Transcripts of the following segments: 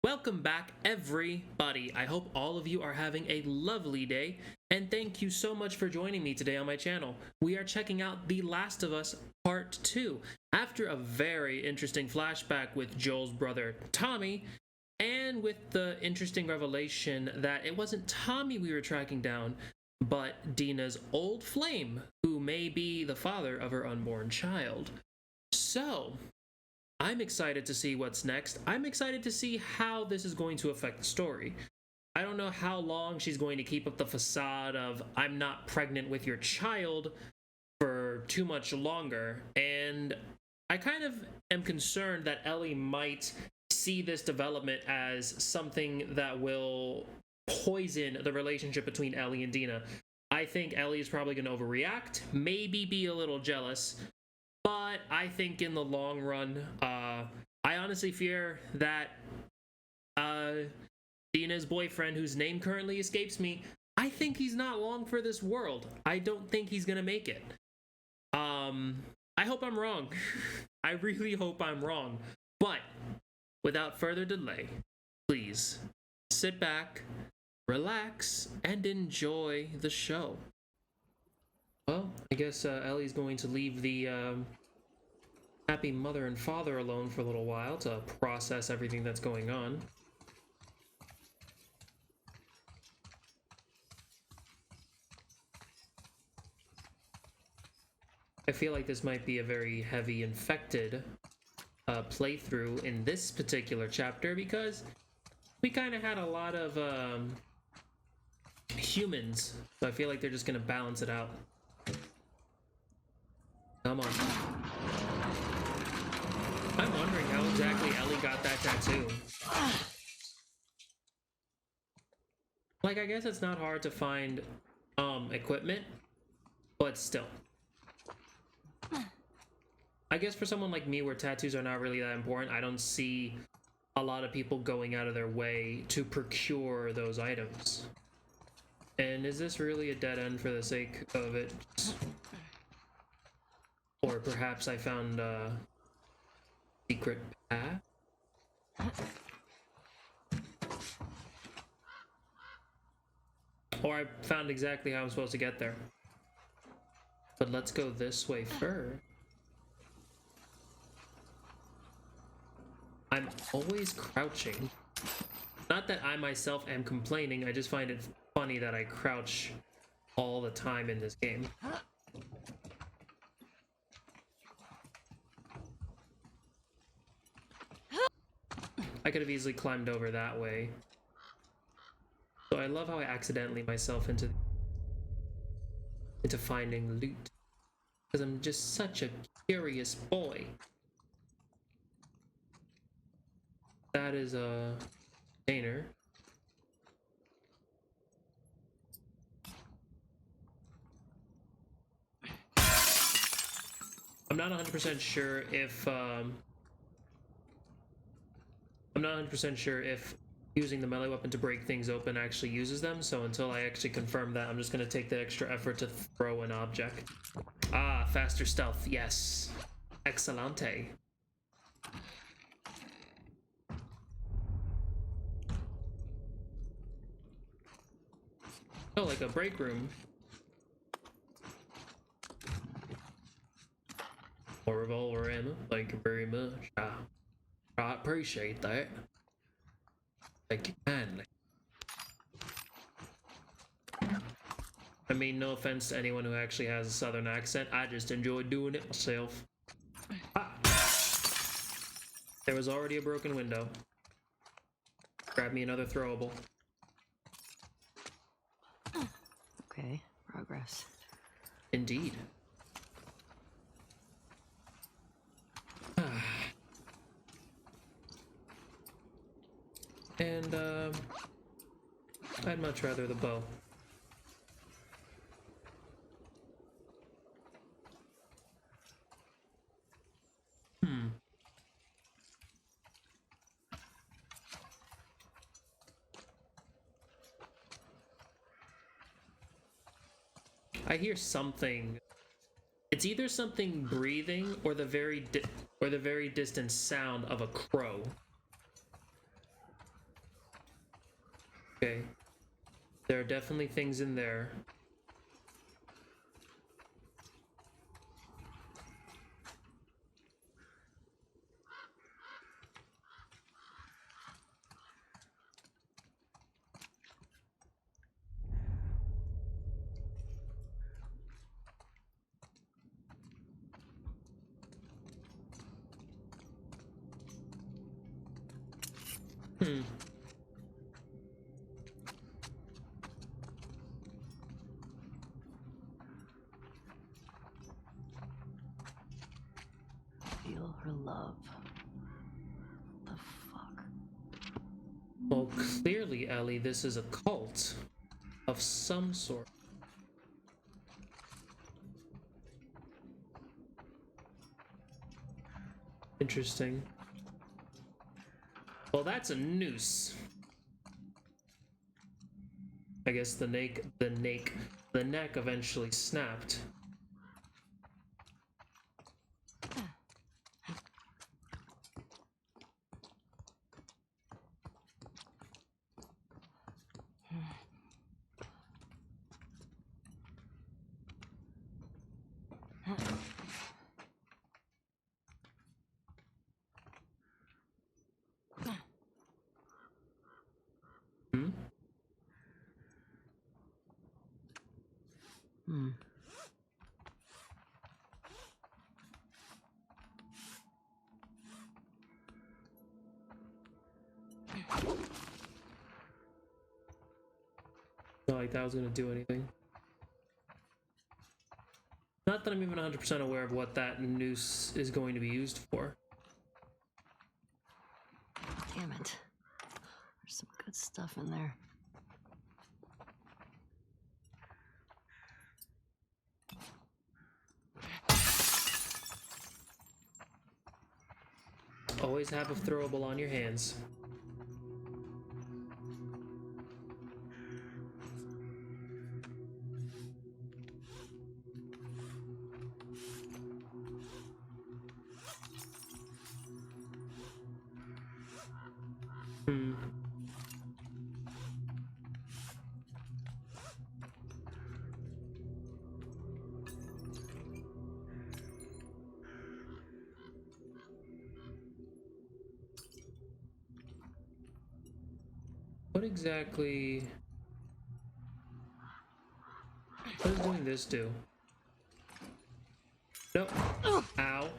Welcome back, everybody. I hope all of you are having a lovely day, and thank you so much for joining me today on my channel. We are checking out The Last of Us Part 2, after a very interesting flashback with Joel's brother Tommy, and with the interesting revelation that it wasn't Tommy we were tracking down, but Dina's old flame, who may be the father of her unborn child. So, I'm excited to see what's next. I'm excited to see how this is going to affect the story. I don't know how long she's going to keep up the facade of I'm not pregnant with your child for too much longer, and I kind of am concerned that Ellie might see this development as something that will poison the relationship between Ellie and Dina. I think Ellie is probably going to overreact, maybe be a little jealous, but I think in the long run, I honestly fear that Dina's boyfriend, whose name currently escapes me, I think he's not long for this world. I don't think he's gonna make it. I hope I'm wrong. I really hope I'm wrong. But without further delay, please sit back, relax, and enjoy the show. Well, I guess Ellie's going to leave the happy mother and father alone for a little while to process everything that's going on. I feel like this might be a very heavy infected playthrough in this particular chapter because we kind of had a lot of humans, so I feel like they're just going to balance it out. Come on. I'm wondering how exactly Ellie got that tattoo. Like, I guess it's not hard to find equipment, but still. I guess for someone like me where tattoos are not really that important, I don't see a lot of people going out of their way to procure those items. And is this really a dead end for the sake of it? Or perhaps I found a secret path? Or I found exactly how I'm supposed to get there. But let's go this way first. I'm always crouching. Not that I myself am complaining, I just find it funny that I crouch all the time in this game. I could have easily climbed over that way. So I love how I accidentally myself into finding loot. Because I'm just such a curious boy. That is a container. I'm not 100% sure if using the melee weapon to break things open actually uses them, so until I actually confirm that, I'm just gonna take the extra effort to throw an object. Ah, faster stealth, yes. Excellente. Oh, like a break room. More revolver ammo, thank you very much. I appreciate that. Thank you kindly. I mean, no offense to anyone who actually has a southern accent, I just enjoy doing it myself. Ah. There was already a broken window. Grab me another throwable. Okay, progress. Indeed. And, I'd much rather the bow. I hear something. It's either something breathing or the very distant sound of a crow. Okay. There are definitely things in there. Hmm. Feel her love. The fuck? Well, clearly, Ellie, this is a cult of some sort. Interesting. Well, that's a noose. I guess the neck eventually snapped. Hmm? Hmm. Not like that was gonna do anything. Not that I'm even 100% aware of what that noose is going to be used for. Damn it. There's some good stuff in there. Always have a throwable on your hands. Hmm. What exactly... What does doing this do? Nope. Ow.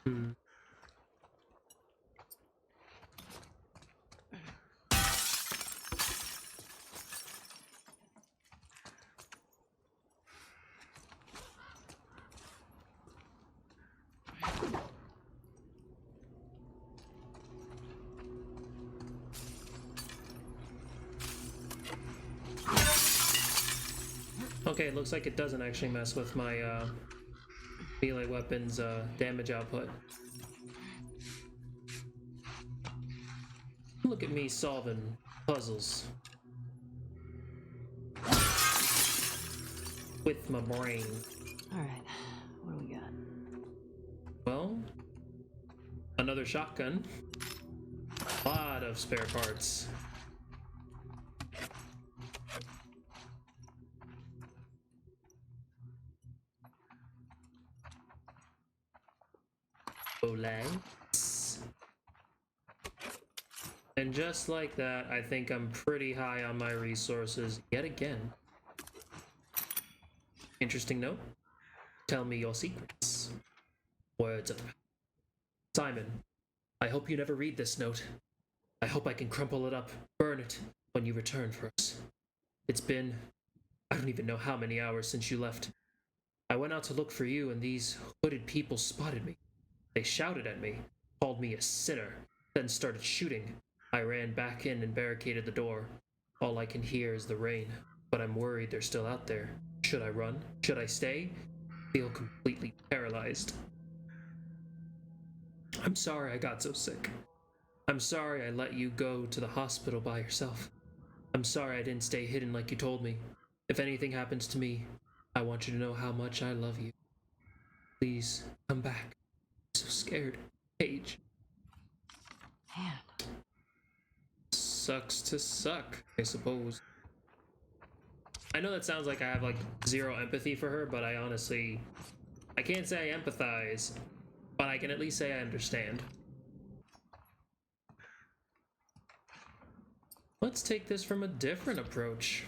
Hmm. Okay, it looks like it doesn't actually mess with my melee weapons damage output. Look at me solving puzzles with my brain. Alright, what do we got? Well, another shotgun. A lot of spare parts. Bullets. And just like that, I think I'm pretty high on my resources yet again. Interesting note. Tell me your secrets. Words of Simon, I hope you never read this note. I hope I can crumple it up, burn it, when you return for us. It's been, I don't even know how many hours since you left. I went out to look for you and these hooded people spotted me. They shouted at me, called me a sinner, then started shooting. I ran back in and barricaded the door. All I can hear is the rain, but I'm worried they're still out there. Should I run? Should I stay? Feel completely paralyzed. I'm sorry I got so sick. I'm sorry I let you go to the hospital by yourself. I'm sorry I didn't stay hidden like you told me. If anything happens to me, I want you to know how much I love you. Please, come back. I'm so scared. Paige. Man. Sucks to suck, I suppose. I know that sounds like I have like zero empathy for her, but I can't say I empathize, but I can at least say I understand. Let's take this from a different approach.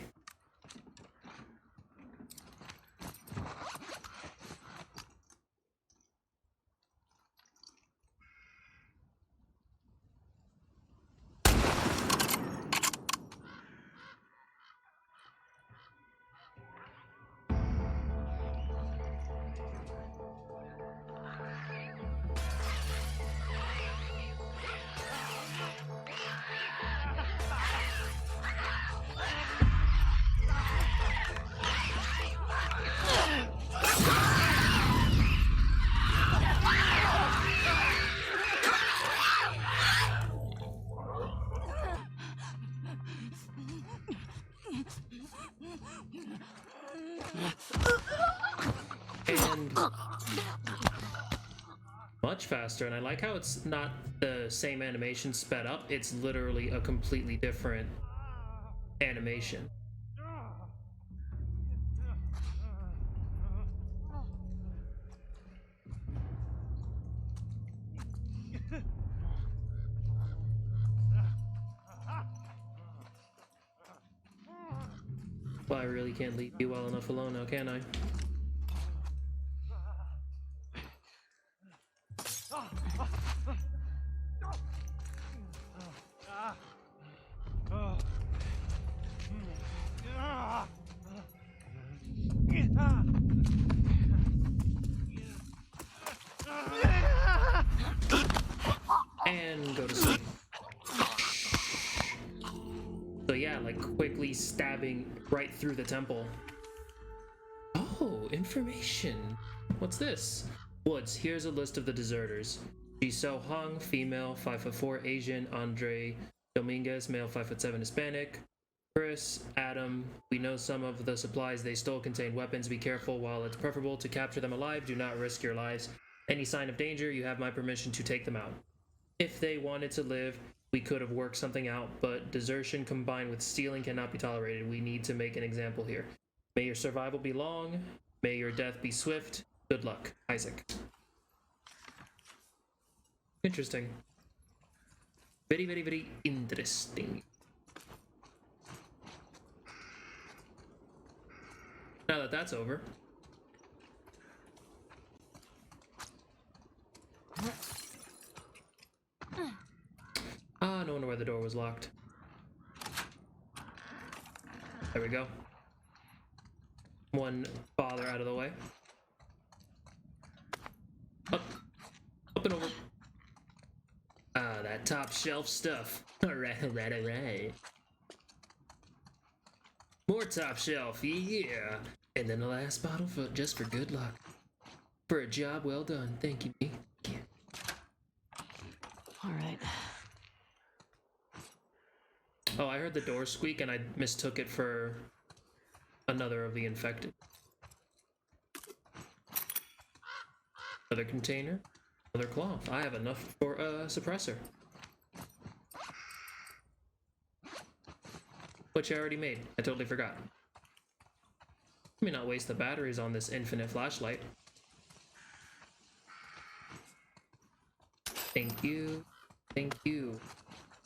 And much faster, and I like how it's not the same animation sped up, it's literally a completely different animation. Well, I really can't leave you well enough alone now, can I? And go to sleep. So yeah, like quickly stabbing right through the temple. Oh, information. What's this? Woods, here's a list of the deserters. Jisoo Hung, female, 5'4", Asian. Andre Dominguez, male, 5'7", Hispanic. Chris, Adam, we know some of the supplies they stole contain weapons. Be careful. While it's preferable to capture them alive, do not risk your lives. Any sign of danger, you have my permission to take them out. If they wanted to live, we could have worked something out, but desertion combined with stealing cannot be tolerated. We need to make an example here. May your survival be long. May your death be swift. Good luck, Isaac. Interesting. Very, very, very interesting. Now that that's over. Ah, no wonder why the door was locked. There we go. One father out of the way. Up. Up and over. Ah, that top shelf stuff. Alright, alright, alright. More top shelf, yeah. And then the last bottle for just for good luck. For a job well done. Thank you, me. Yeah. All right. Oh, I heard the door squeak and I mistook it for another of the infected. Another container. Another cloth. I have enough for a suppressor. Which I already made. I totally forgot. Let me not waste the batteries on this infinite flashlight. Thank you. Thank you.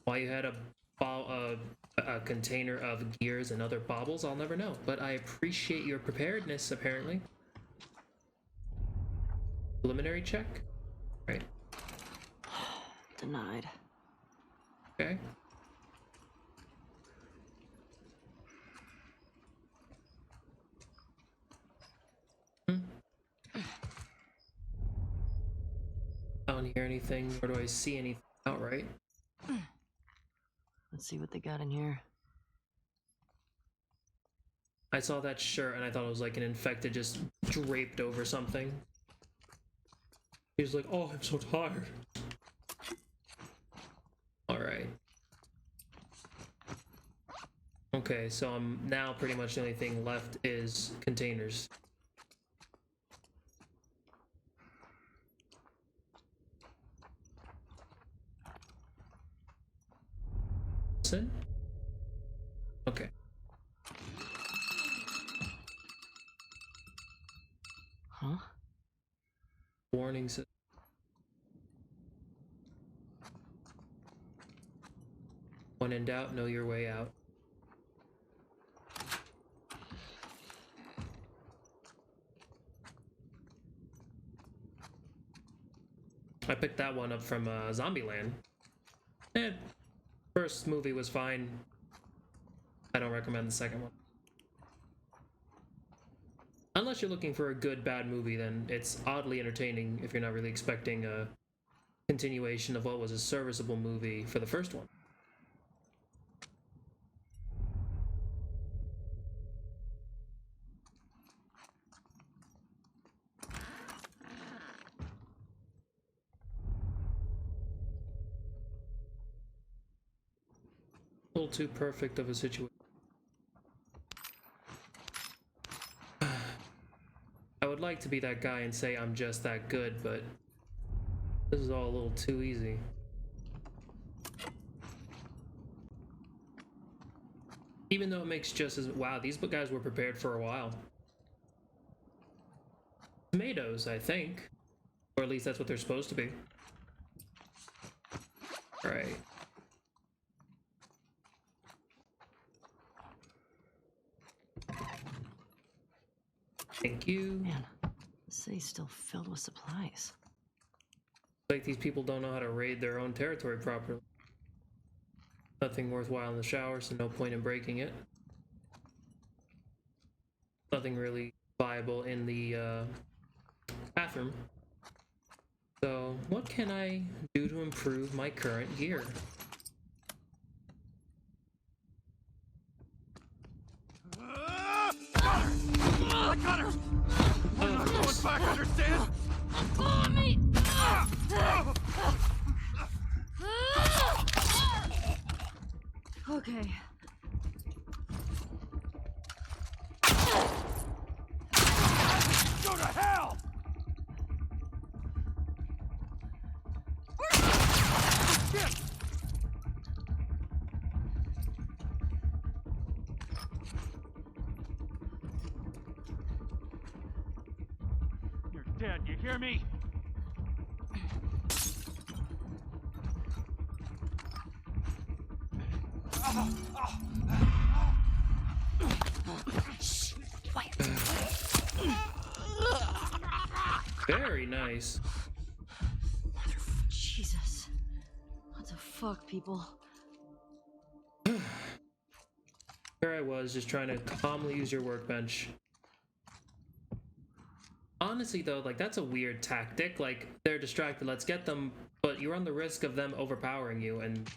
Why you had a container of gears and other baubles, I'll never know. But I appreciate your preparedness, apparently. Preliminary check? Right. Denied. Okay. I don't hear anything, nor do I see anything outright. Let's see what they got in here. I saw that shirt and I thought it was like an infected just draped over something. He was like, oh, I'm so tired. Okay, so I'm now pretty much the only thing left is containers. Listen? Okay. Huh? Warning system. When in doubt, know your way out. I picked that one up from Zombieland. First movie was fine. I don't recommend the second one. Unless you're looking for a good bad movie, then it's oddly entertaining if you're not really expecting a continuation of what was a serviceable movie for the first one. A little too perfect of a situation. I would like to be that guy and say I'm just that good, but this is all a little too easy. Even though it makes just as... Wow, these guys were prepared for a while. Tomatoes, I think. Or at least that's what they're supposed to be. Alright. Thank you. Man, the city's still filled with supplies. Like these people don't know how to raid their own territory properly. Nothing worthwhile in the shower, so no point in breaking it. Nothing really viable in the bathroom. So, what can I do to improve my current gear? I got her! I'm not going back, understand? Follow me! Okay. Go to hell! Shit! You're dead, you hear me? Very nice. Jesus. What the fuck, people? Here I was, just trying to calmly use your workbench. Honestly, though, like, that's a weird tactic. Like, they're distracted, let's get them, but you run the risk of them overpowering you, and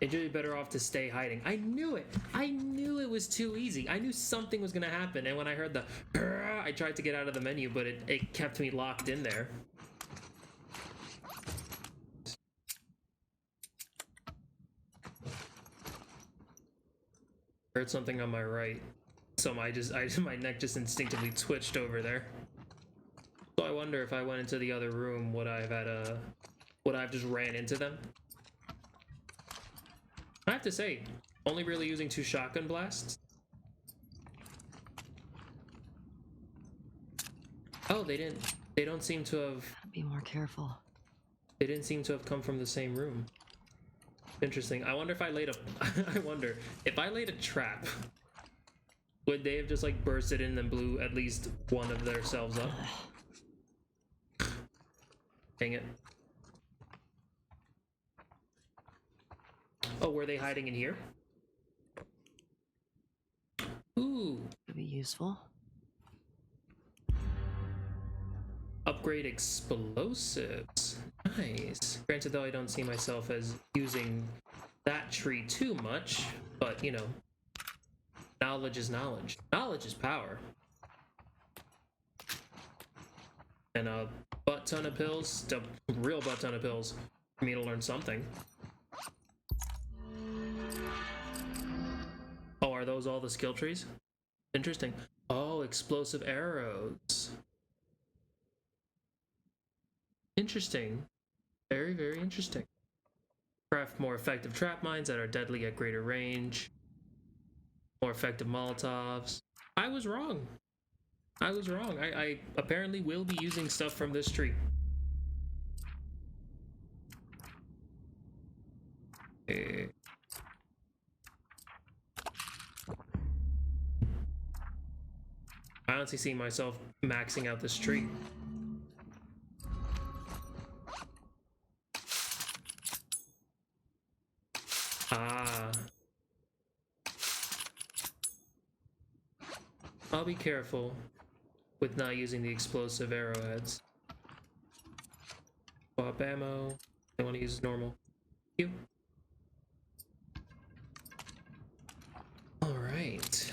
it's really better off to stay hiding. I knew it! I knew it was too easy. I knew something was gonna happen, and when I heard the I tried to get out of the menu, but it kept me locked in there. Heard something on my right, so my neck just instinctively twitched over there. So I wonder if I went into the other room, would I have just ran into them? I have to say, only really using 2 shotgun blasts. Oh, they don't seem to have... Gotta be more careful. They didn't seem to have come from the same room. Interesting. I wonder if I laid a... I wonder, if I laid a trap, would they have just, like, bursted in and blew at least one of themselves up? Dang it. Oh, were they hiding in here? Ooh. Could be useful. Upgrade explosives. Nice. Granted, though, I don't see myself as using that tree too much, but, you know, knowledge is knowledge. Knowledge is power. And a butt ton of pills, a real butt ton of pills, for me to learn something. Oh, are those all the skill trees? Interesting. Oh, explosive arrows. Interesting. Very, very interesting. Craft more effective trap mines that are deadly at greater range. More effective Molotovs. I was wrong. I was wrong. I apparently will be using stuff from this tree. I honestly see myself maxing out this tree. Ah. I'll be careful with not using the explosive arrowheads. Swap ammo. I want to use normal. You. Alright.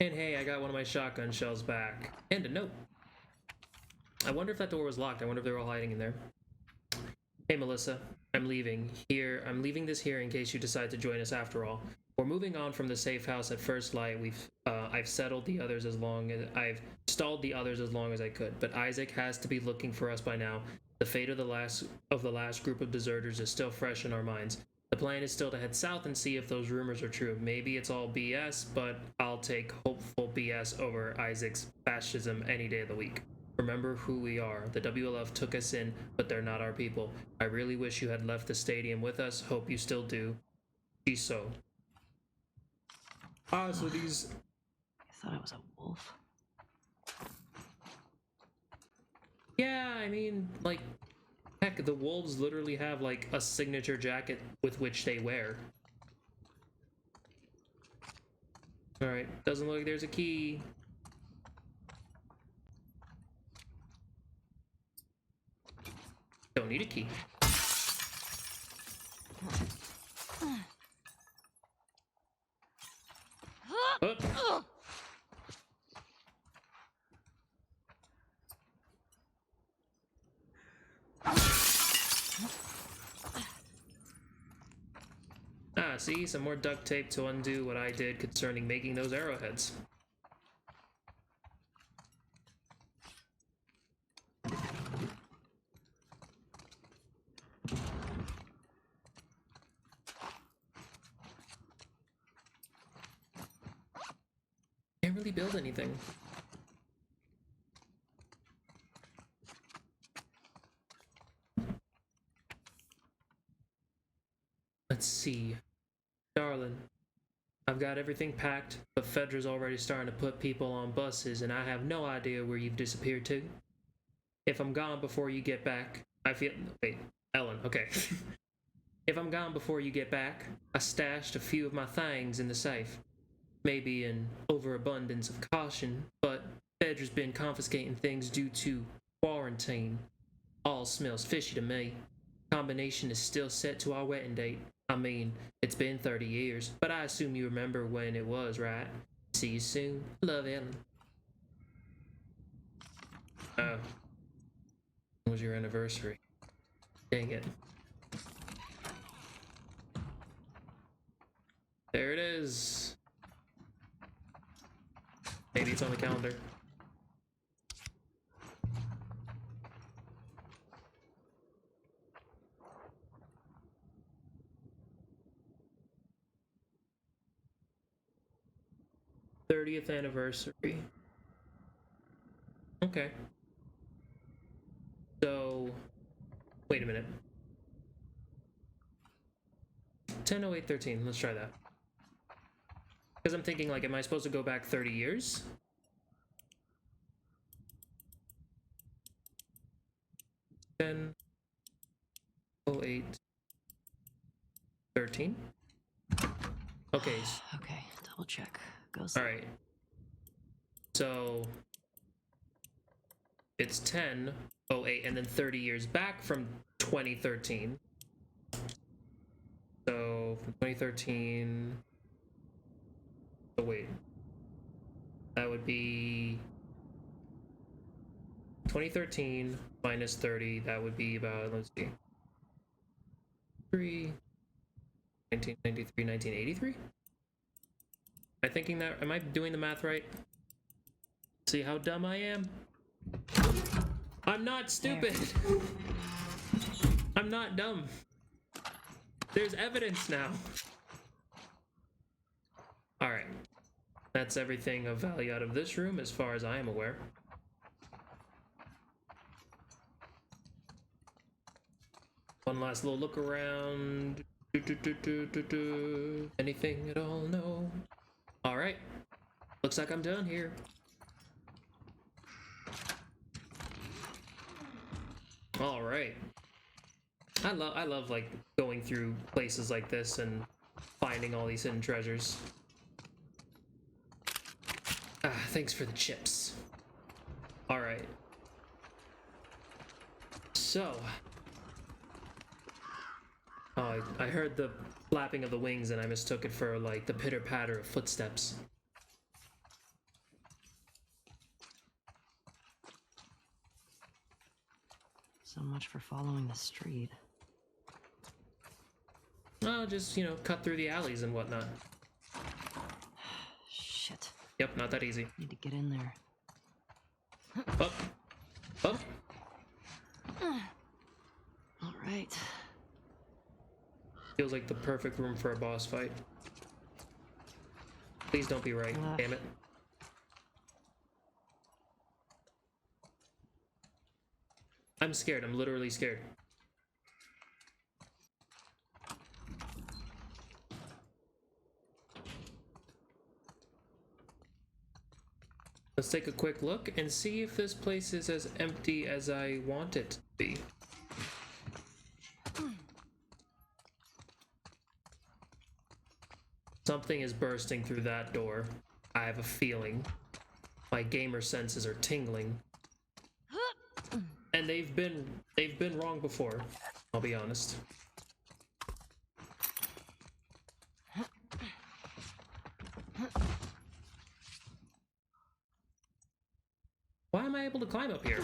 And hey, I got one of my shotgun shells back. And a note. I wonder if that door was locked. I wonder if they're all hiding in there. Hey Melissa, I'm leaving this here in case you decide to join us after all. We're moving on from the safe house at first light. I've settled the others I've stalled the others as long as I could, but Isaac has to be looking for us by now. The fate of the last group of deserters is still fresh in our minds. The plan is still to head south and see if those rumors are true. Maybe it's all BS, but I'll take hopeful BS over Isaac's fascism any day of the week. Remember who we are. The WLF took us in, but they're not our people. I really wish you had left the stadium with us. Hope you still do. Shiso. Ah, so these... I thought I was a wolf. Yeah, I mean, like, heck, the wolves literally have, like, a signature jacket with which they wear. Alright, doesn't look like there's a key. Don't need a key. Oh. Ah, see, some more duct tape to undo what I did concerning making those arrowheads. Can't really build anything. Let's see. Darling, I've got everything packed, but Fedra's already starting to put people on buses, and I have no idea where you've disappeared to. If I'm gone before you get back, Wait, Ellen, okay. If I'm gone before you get back, I stashed a few of my things in the safe. Maybe an overabundance of caution, but Fedra's been confiscating things due to quarantine. All smells fishy to me. Combination is still set to our wedding date. I mean, it's been 30 years, but I assume you remember when it was, right? See you soon. Love, Ellen. Oh. When was your anniversary? Dang it. There it is. Maybe it's on the calendar. '30th anniversary. Okay. So, wait a minute. 10/08/13. Let's try that. Because I'm thinking, like, am I supposed to go back 30 years? Ten. 08/13. Okay. Okay, double check. Goes. All right. So it's 10/08 and then 30 years back from 2013. So from 2013. Oh wait. That would be 2013 minus 30. That would be about, let's see, 3, 1993, 1983? Am I doing the math right? See how dumb I am? I'm not stupid. I'm not dumb. There's evidence now. Alright. That's everything of value out of this room as far as I am aware. One last little look around. Anything at all? No. Alright. Looks like I'm done here. Alright. I love like going through places like this and finding all these hidden treasures. Ah, thanks for the chips. Alright. So. Oh, I heard the flapping of the wings and I mistook it for like the pitter-patter of footsteps. So much for following the street. Oh, just, you know, cut through the alleys and whatnot. Shit. Yep, not that easy. Need to get in there. Up. Up. All right. Feels like the perfect room for a boss fight. Please don't be right, damn it. I'm scared, I'm literally scared. Let's take a quick look and see if this place is as empty as I want it to be. Something is bursting through that door. I have a feeling. My gamer senses are tingling. And they've been wrong before, I'll be honest. Why am I able to climb up here?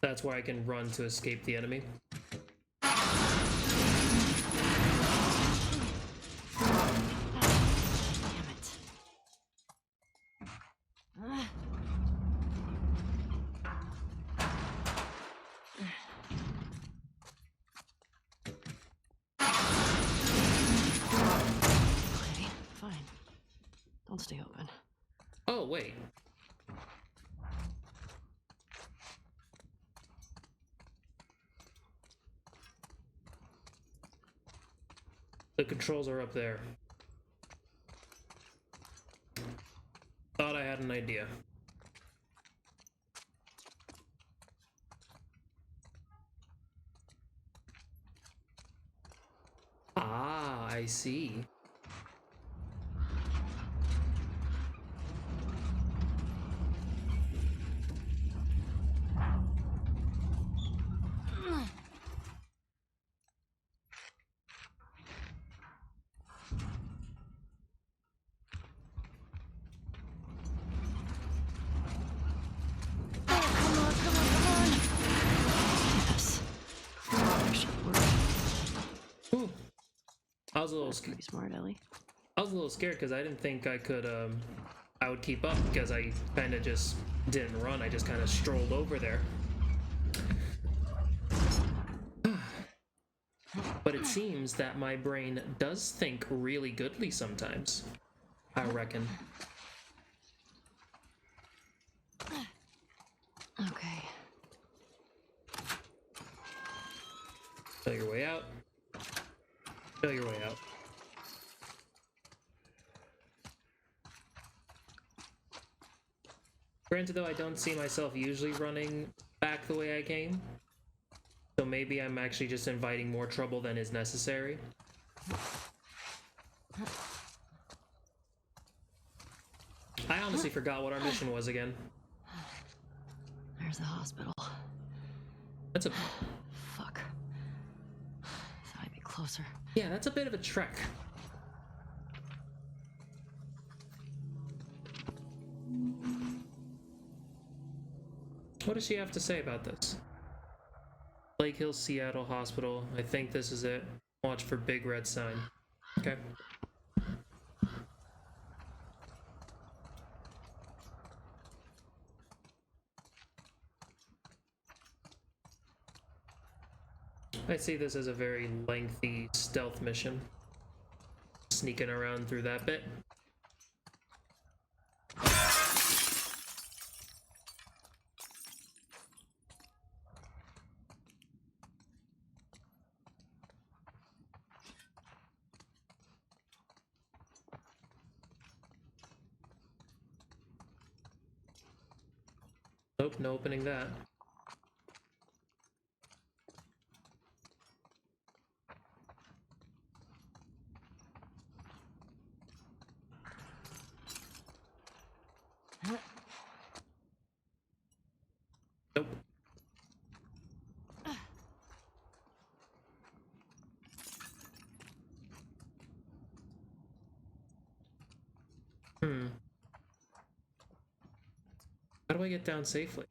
That's where I can run to escape the enemy. Stay open. Oh, wait. The controls are up there. Thought I had an idea. Ah, I see. I was a little pretty smart, Ellie. I was a little scared because I didn't think I would keep up because I kind of just didn't run. I just kind of strolled over there. But it seems that my brain does think really goodly sometimes, I reckon. Okay. Feel your way out. Feel your way out. Granted, though, I don't see myself usually running back the way I came. So maybe I'm actually just inviting more trouble than is necessary. I honestly forgot what our mission was again. There's the hospital. That's a... Fuck. Thought I'd be closer. Yeah, that's a bit of a trek. What does she have to say about this? Lake Hill Seattle Hospital. I think this is it. Watch for big red sign. Okay. I see this as a very lengthy stealth mission. Sneaking around through that bit. Nope, no opening that. Nope. How do I get down safely?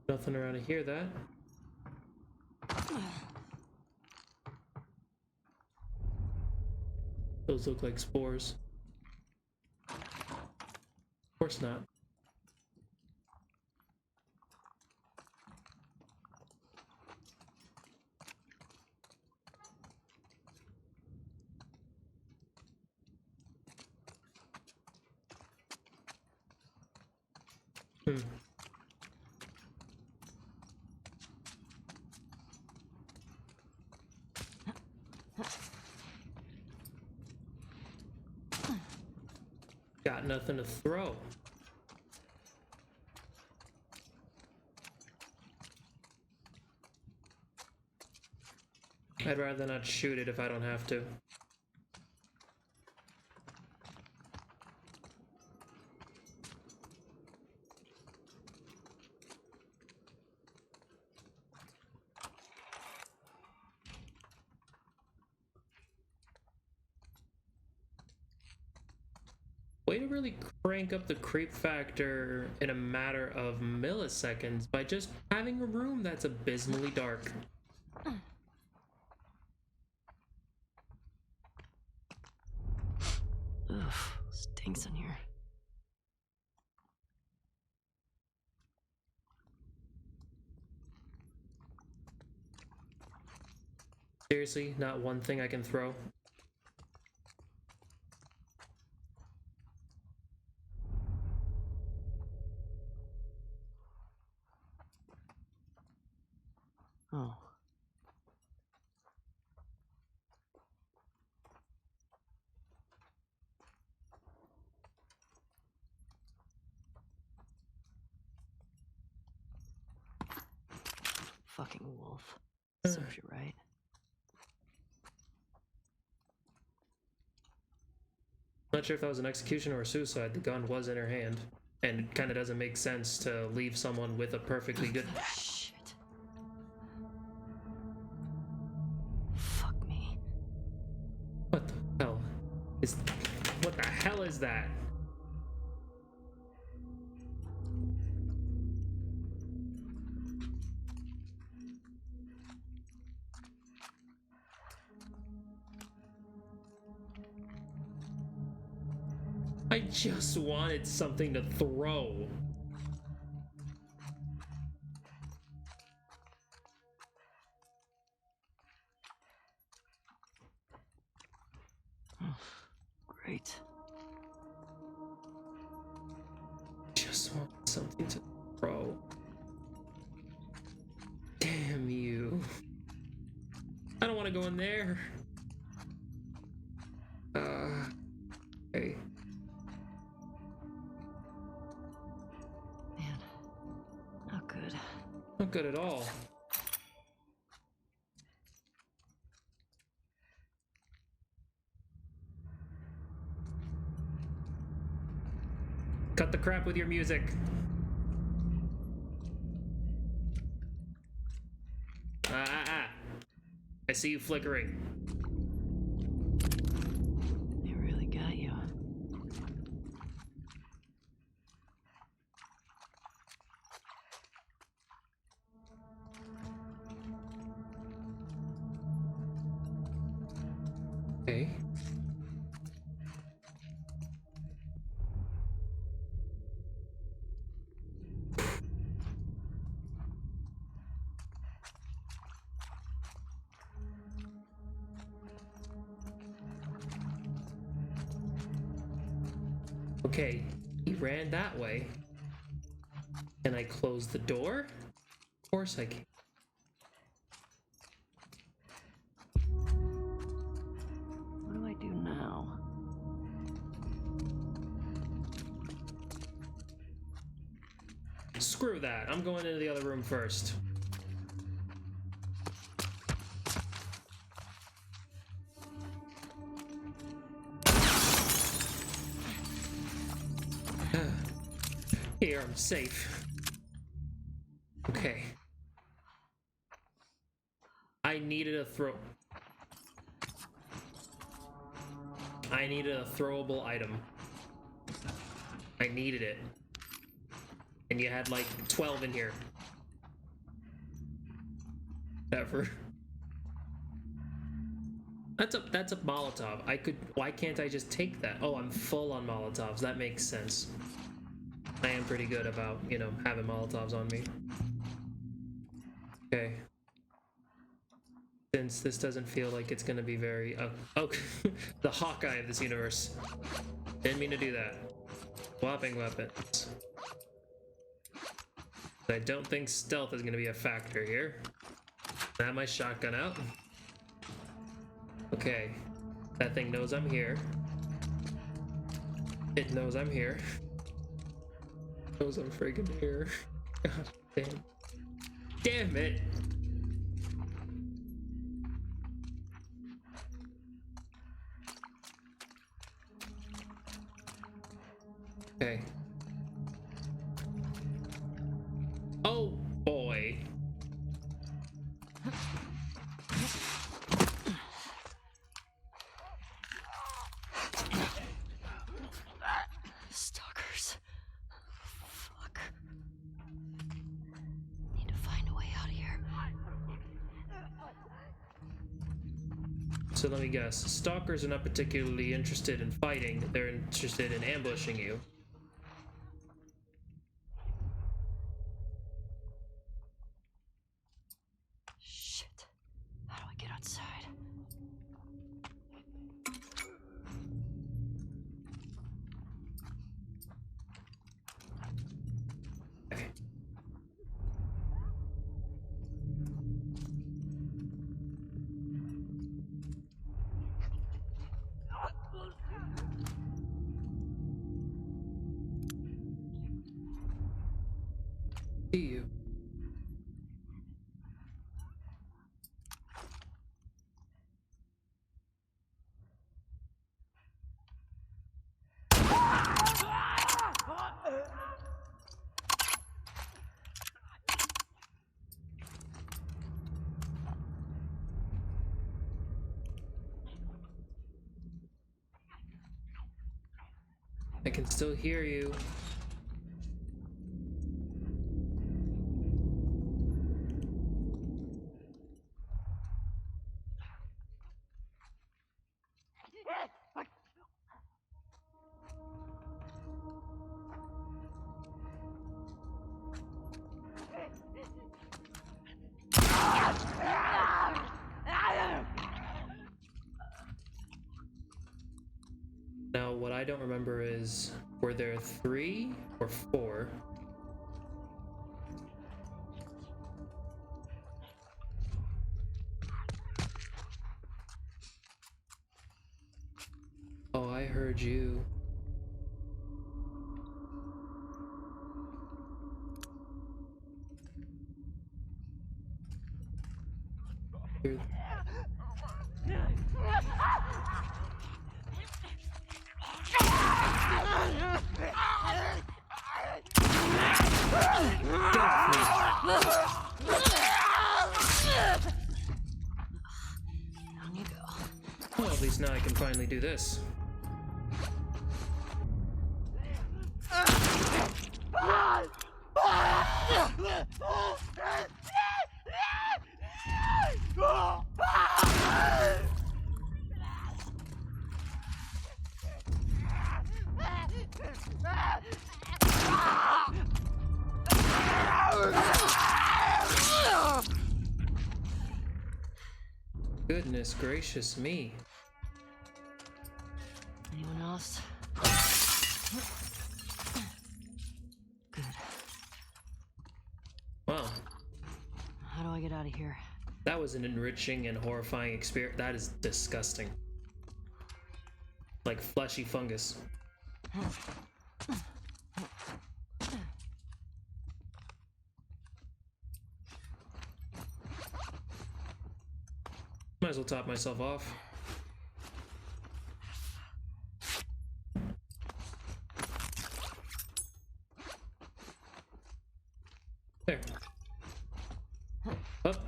Nothing around to hear that. Those look like spores. Of course not. Got nothing to throw. I'd rather not shoot it if I don't have to. Way to really crank up the creep factor in a matter of milliseconds by just having a room that's abysmally dark. Ugh, stinks in here. Seriously, not one thing I can throw. Oh. Fucking wolf. Serves you right. Not sure if that was an execution or a suicide. The gun was in her hand. And it kind of doesn't make sense to leave someone with a perfectly good... Shit. Fuck me. What the hell is... What the hell is that? I just wanted something to throw. Great. Just want something to throw. Damn you. I don't want to go in there. Okay. Man, not good. Not good at all. Cut the crap with your music. I see you flickering. They really got you. Okay. Okay, he ran that way. Can I close the door? Of course I can. What do I do now? Screw that. I'm going into the other room first. Here, I'm safe. Okay. I needed a throwable item. I needed it. And you had like 12 in here. Ever. That's a Molotov. Why can't I just take that? Oh, I'm full on Molotovs. That makes sense. I am pretty good about, you know, having Molotovs on me. Okay. Since this doesn't feel like it's gonna be very... Oh, the Hawkeye of this universe. Didn't mean to do that. Swapping weapons. I don't think stealth is gonna be a factor here. I have my shotgun out. Okay. That thing knows I'm here. It knows I'm here. Knows I'm freaking here. God damn. Damn it! Okay. Oh boy. Stalkers. Fuck. Need to find a way out of here. So let me guess. Stalkers are not particularly interested in fighting. They're interested in ambushing you. Shit. How do I get outside? Okay. See you. I can still hear you. Now, what I don't remember is, were there 3 or 4? Oh, I heard you. You're... Get off me. Down you go. Well, at least now I can finally do this. Goodness gracious me. Anyone else? Good. Wow. How do I get out of here? That was an enriching and horrifying experience. That is disgusting. Like fleshy fungus. Might as well top myself off. There. Up.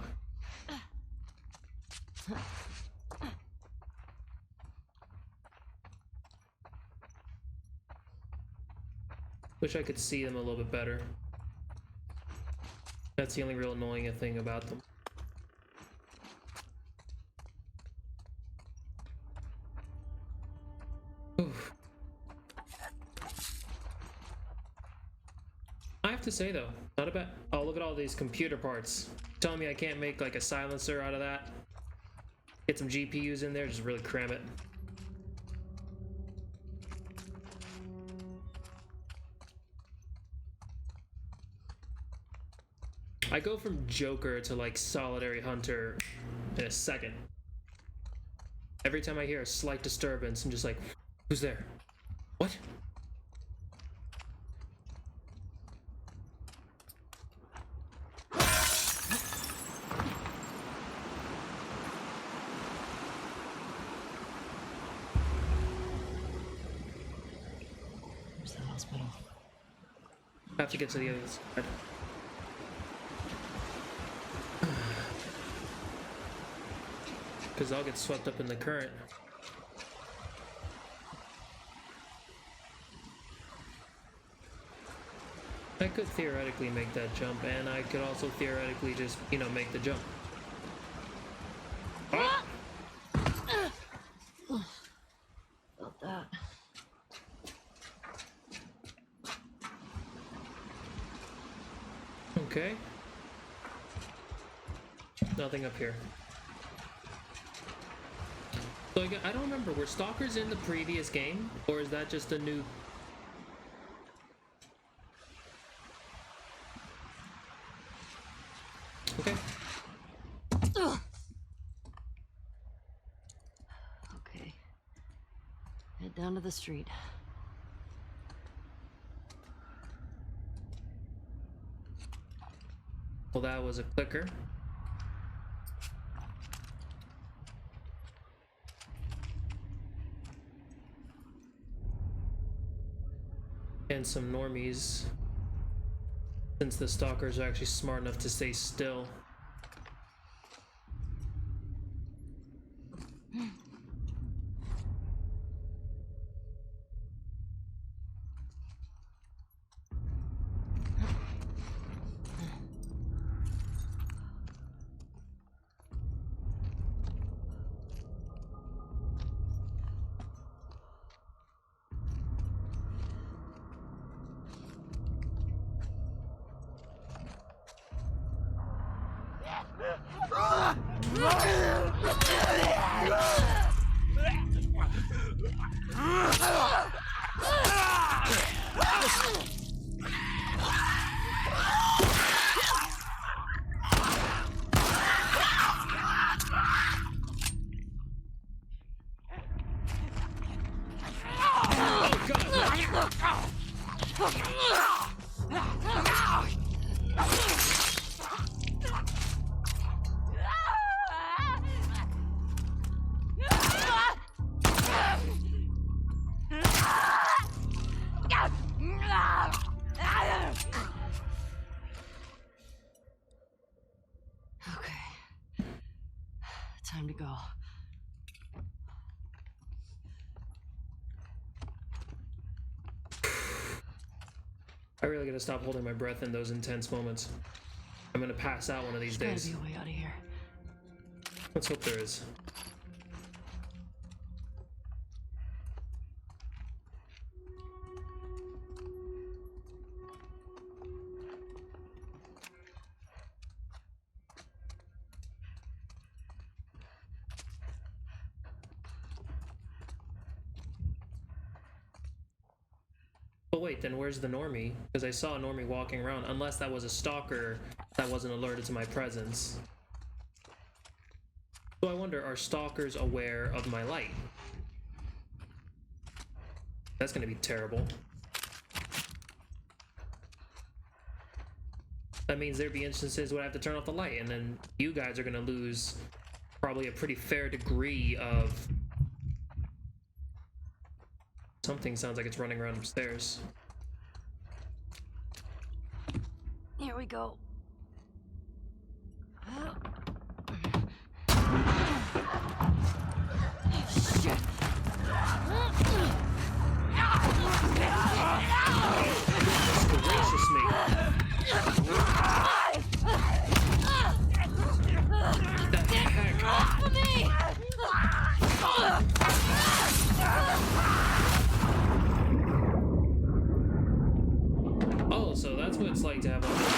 Wish I could see them a little bit better. That's the only real annoying thing about them. Oof. I have to say though, not a bad. Oh, look at all these computer parts. Telling me I can't make like a silencer out of that. Get some GPUs in there, just really cram it. I go from Joker to like Solitary Hunter in a second. Every time I hear a slight disturbance, I'm just like, who's there? What? Where's the hospital? I have to get to the other side. Because I'll get swept up in the current. I could theoretically make that jump, and I could also theoretically just, you know, make the jump. Ah! Felt that. Okay. Nothing up here. So again, I don't remember, were stalkers in the previous game, or is that just a new... Okay. Okay. Head down to the street. Well, that was a clicker. And some normies, since the stalkers are actually smart enough to stay still. go. I really gotta stop holding my breath in those intense moments. I'm gonna pass out one of these There's days. gotta be a way out of here. Let's hope there is. But wait, then where's the normie? Because I saw a normie walking around, unless that was a stalker that wasn't alerted to my presence. So I wonder, are stalkers aware of my light? That's gonna be terrible. That means there'd be instances where I have to turn off the light, and then you guys are gonna lose probably a pretty fair degree of... Something sounds like it's running around upstairs. Here we go. Shit. Gracious me. The heck? Off of me! Oh, so that's what it's like to have all this.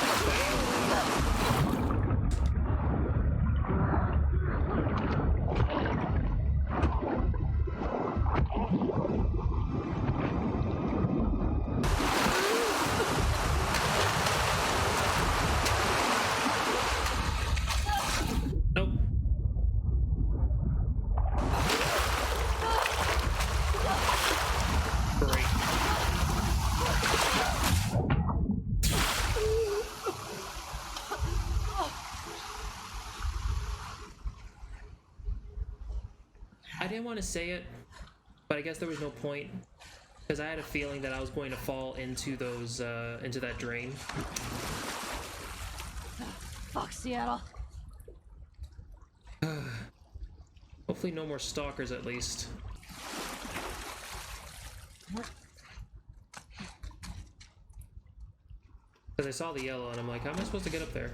Nope. Great. I didn't want to say it, but I guess there was no point, because I had a feeling that I was going to fall into those, into that drain. Fuck Seattle. Hopefully no more stalkers, at least. Because I saw the yellow, and I'm like, how am I supposed to get up there?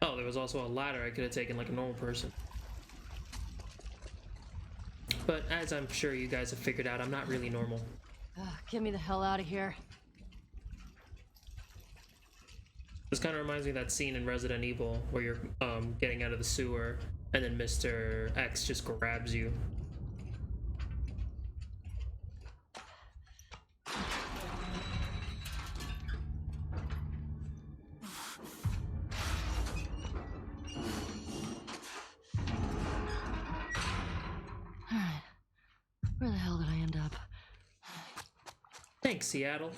Oh, there was also a ladder I could have taken like a normal person. But as I'm sure you guys have figured out, I'm not really normal. Get me the hell out of here. This kind of reminds me of that scene in Resident Evil where you're getting out of the sewer and then Mr. X just grabs you. Alright. Where the hell did I end up? Thanks, Seattle.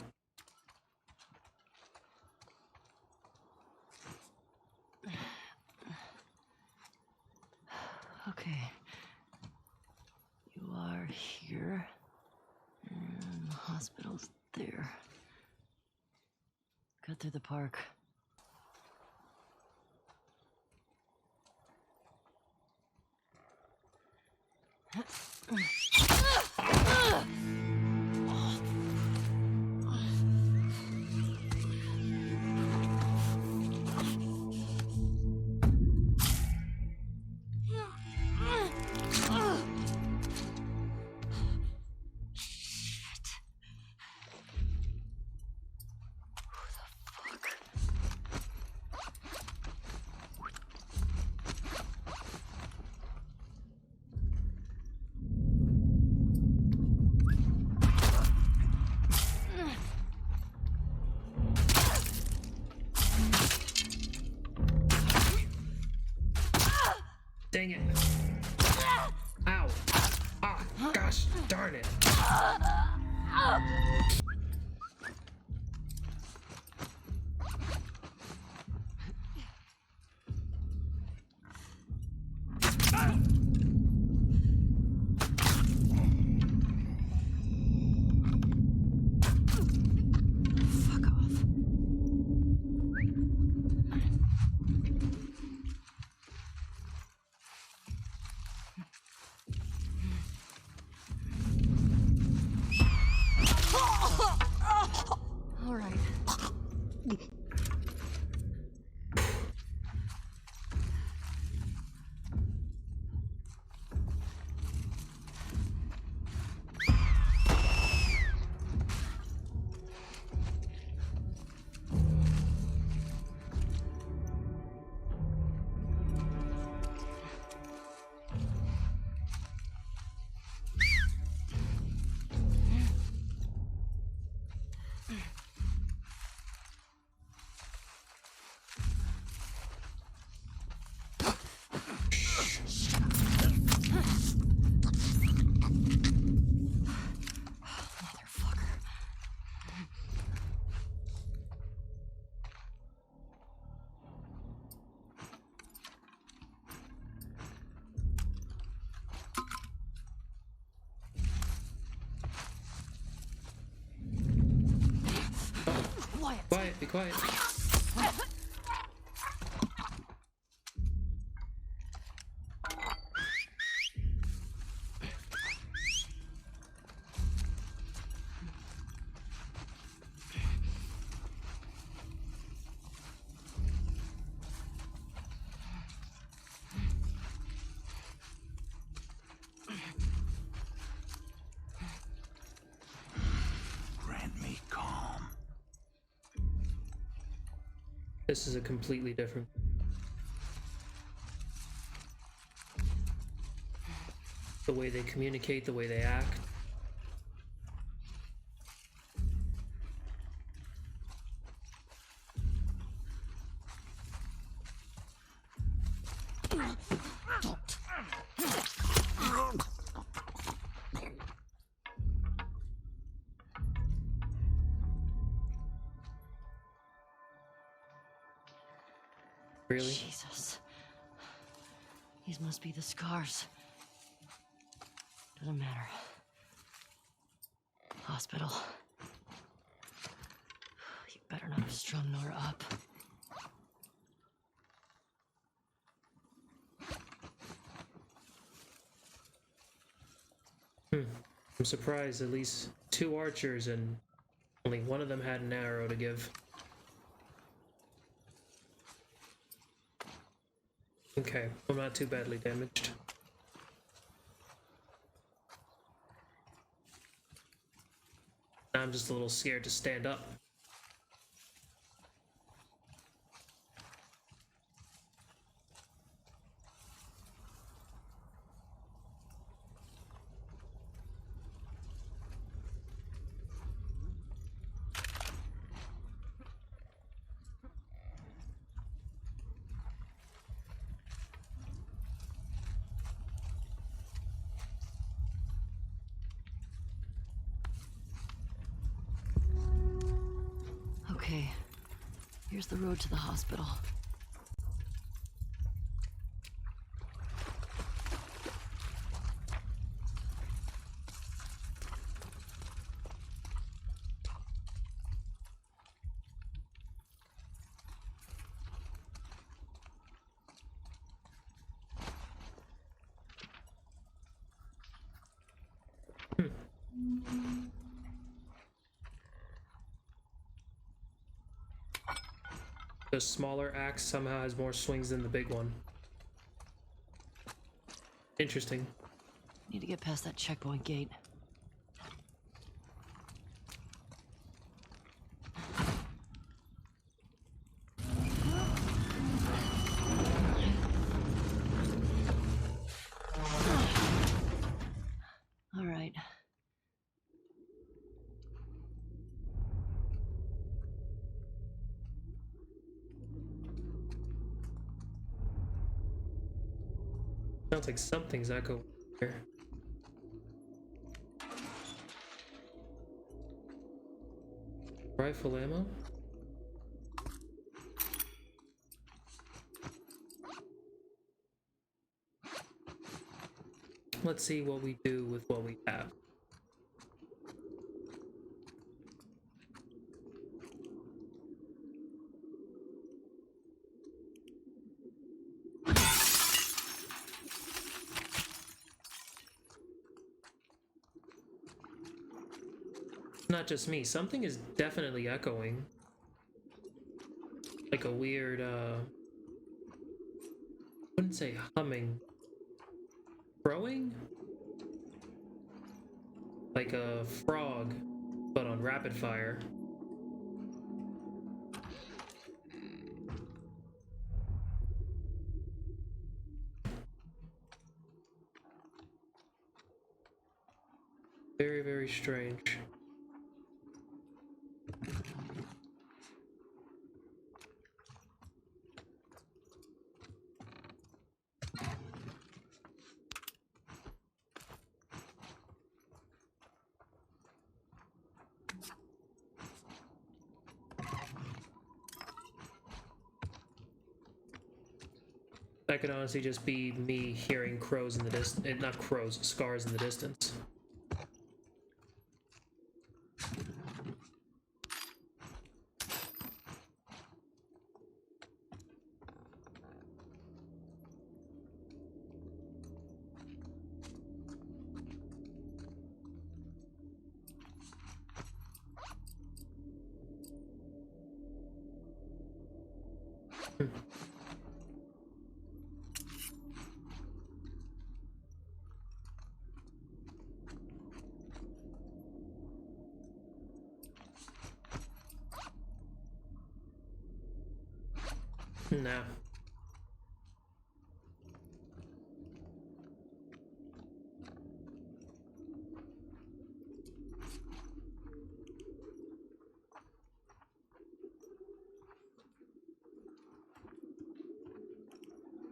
Okay. You are here. And the hospital's there. Cut through the park. Dang it. Ow. Ah, God. Gosh darn it. Fuck off. All right. Motherfucker. Quiet. Quiet, be quiet. Grant me calm. This is a completely different. The way they communicate, the way they act. Really? Jesus. These must be the scars. Doesn't matter. Hospital. You better not have strung Nora up. I'm surprised at least 2 archers and only one of them had an arrow to give. Okay, I'm not too badly damaged. Now I'm just a little scared to stand up. Okay. Here's the road to the hospital. The smaller axe somehow has more swings than the big one. Interesting. Need to get past that checkpoint gate. All right. Sounds like something's echo here. Rifle ammo? Let's see what we do with what we have. Not just me, something is definitely echoing. Like a weird, I wouldn't say humming. Crowing? Like a frog, but on rapid fire. Very, very strange. That could honestly just be me hearing crows in the distance. Not crows, scars in the distance. Nah.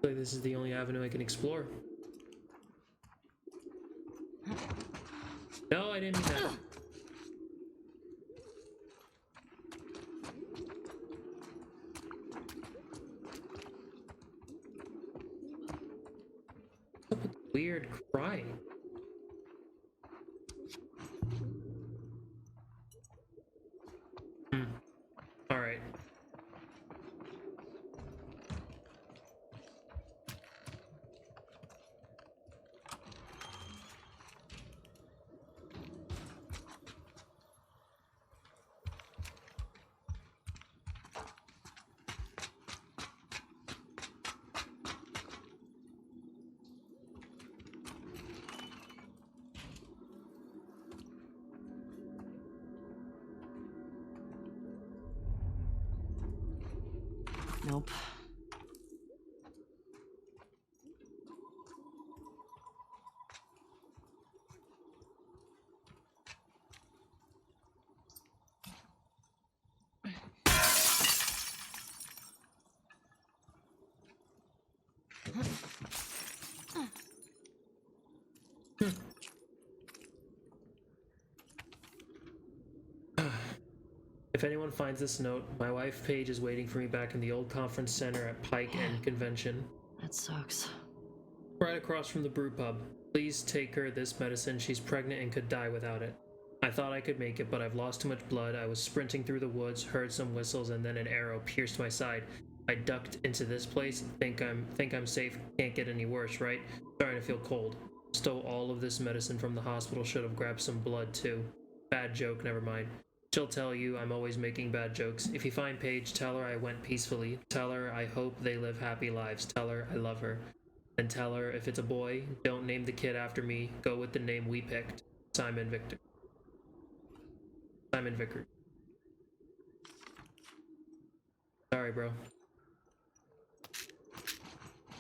Like this is the only avenue I can explore. No, I didn't mean that. What's up with weird crying? All right. Nope. If anyone finds this note, my wife Paige is waiting for me back in the old conference center at Pike and Convention, That sucks. right across from the brew pub. Please take her this medicine. She's pregnant and could die without it. I thought I could make it, but I've lost too much blood. I was sprinting through the woods, heard some whistles, and then an arrow pierced my side. I ducked into this place. Think I'm safe. Can't get any worse, right? Starting to feel cold. Stole all of this medicine from the hospital. Should have grabbed some blood too. Bad joke. Never mind. She'll tell you I'm always making bad jokes. If you find Paige, tell her I went peacefully. Tell her I hope they live happy lives. Tell her I love her. And tell her if it's a boy, don't name the kid after me. Go with the name we picked. Simon Victor. Simon Vickers. Sorry, bro.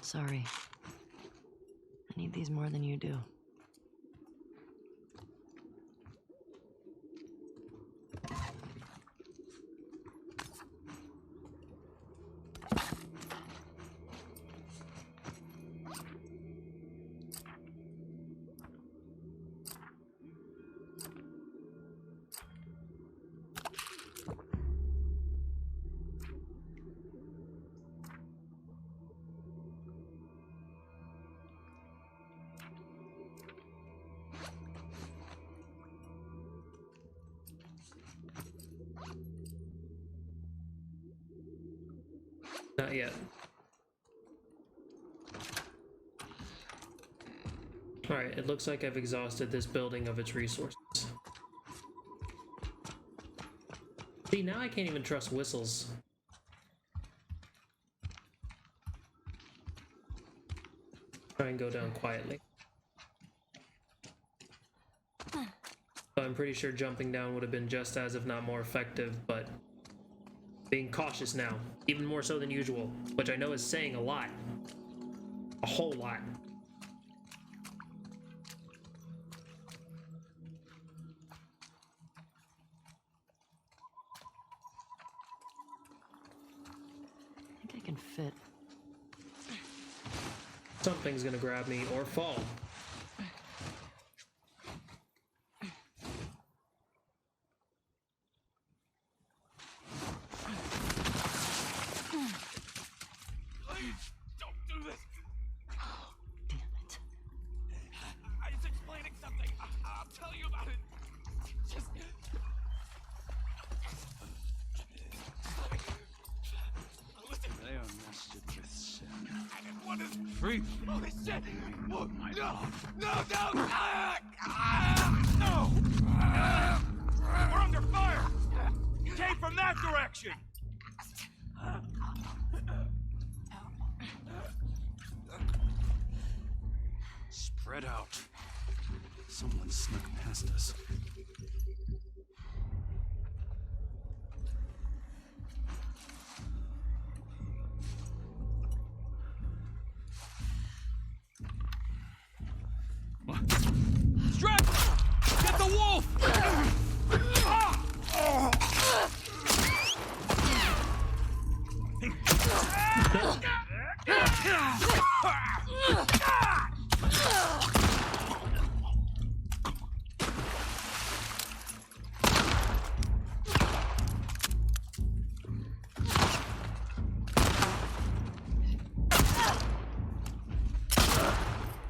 Sorry. I need these more than you do. Not yet. Alright, it looks like I've exhausted this building of its resources. See, now I can't even trust whistles. Try and go down quietly. So I'm pretty sure jumping down would have been just as, if not more effective, but being cautious now, even more so than usual, which I know is saying a lot. A whole lot. I think I can fit. Something's gonna grab me or fall. Don't do this! Damn it. I was explaining something. I'll tell you about it. Just... Listen. They are nested with sin. I didn't want to... Free! Holy shit! Oh, My no! God. No! No! No! We're under fire! You came from that direction! Spread out. Someone snuck past us. Straggler! Get the wolf!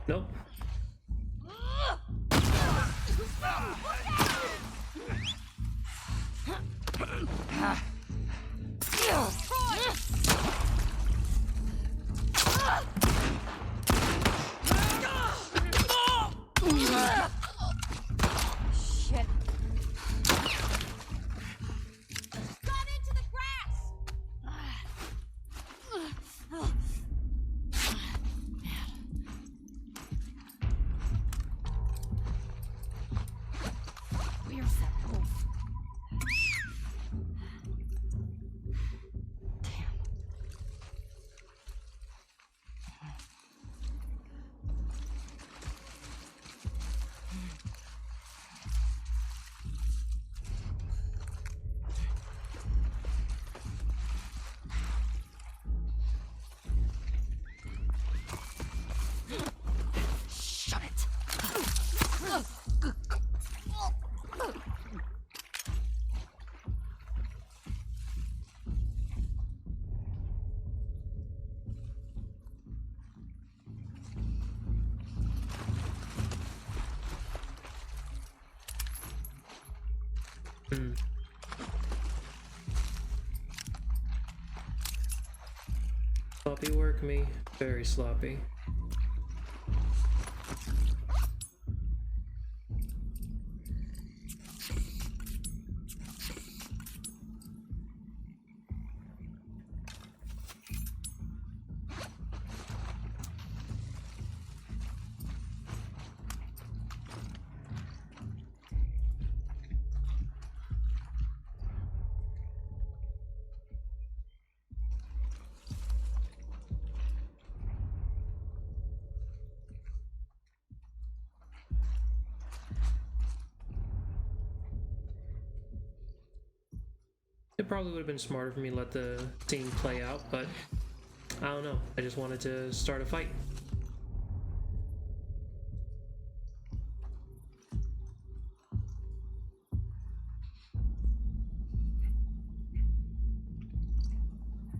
Nope. Shit. Run into the grass! Where's that wolf? Shut it! Hmm. Sloppy work, me. Very sloppy. It probably would have been smarter for me to let the scene play out, but I don't know. I just wanted to start a fight.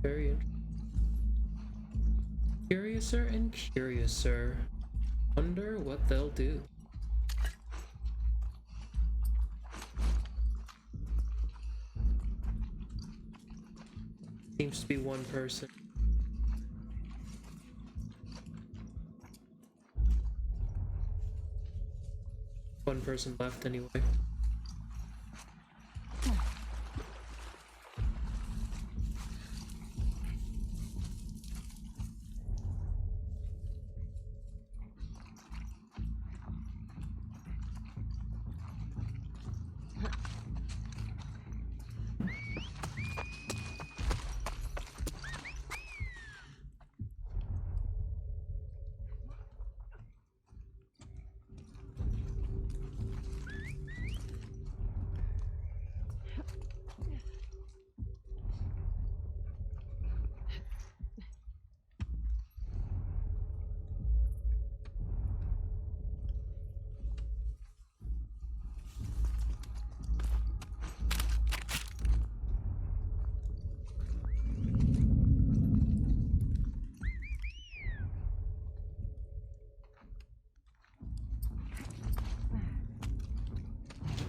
Very interesting. Curiouser and curiouser. Wonder what they'll do. Seems to be one person. person left anyway.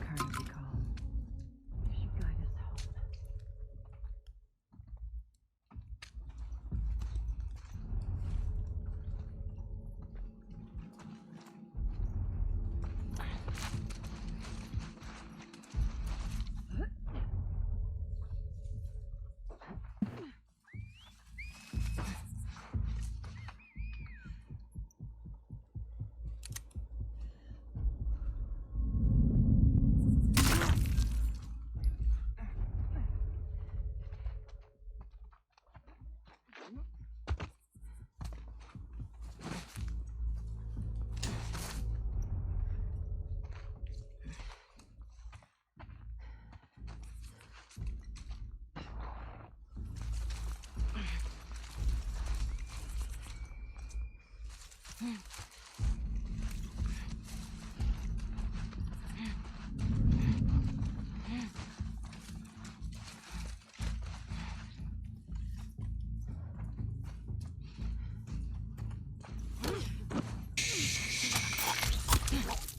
Currency call. It should guide us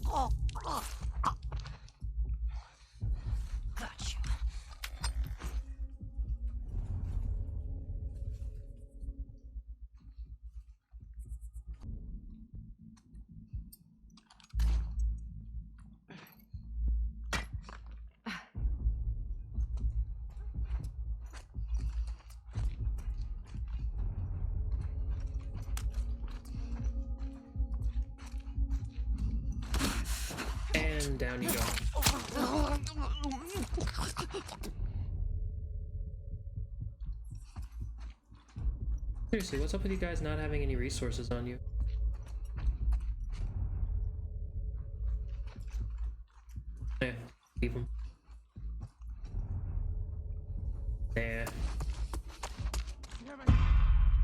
home. Got you. And down you go. Seriously, what's up with you guys not having any resources on you? Yeah, leave them. Yeah. Damn it!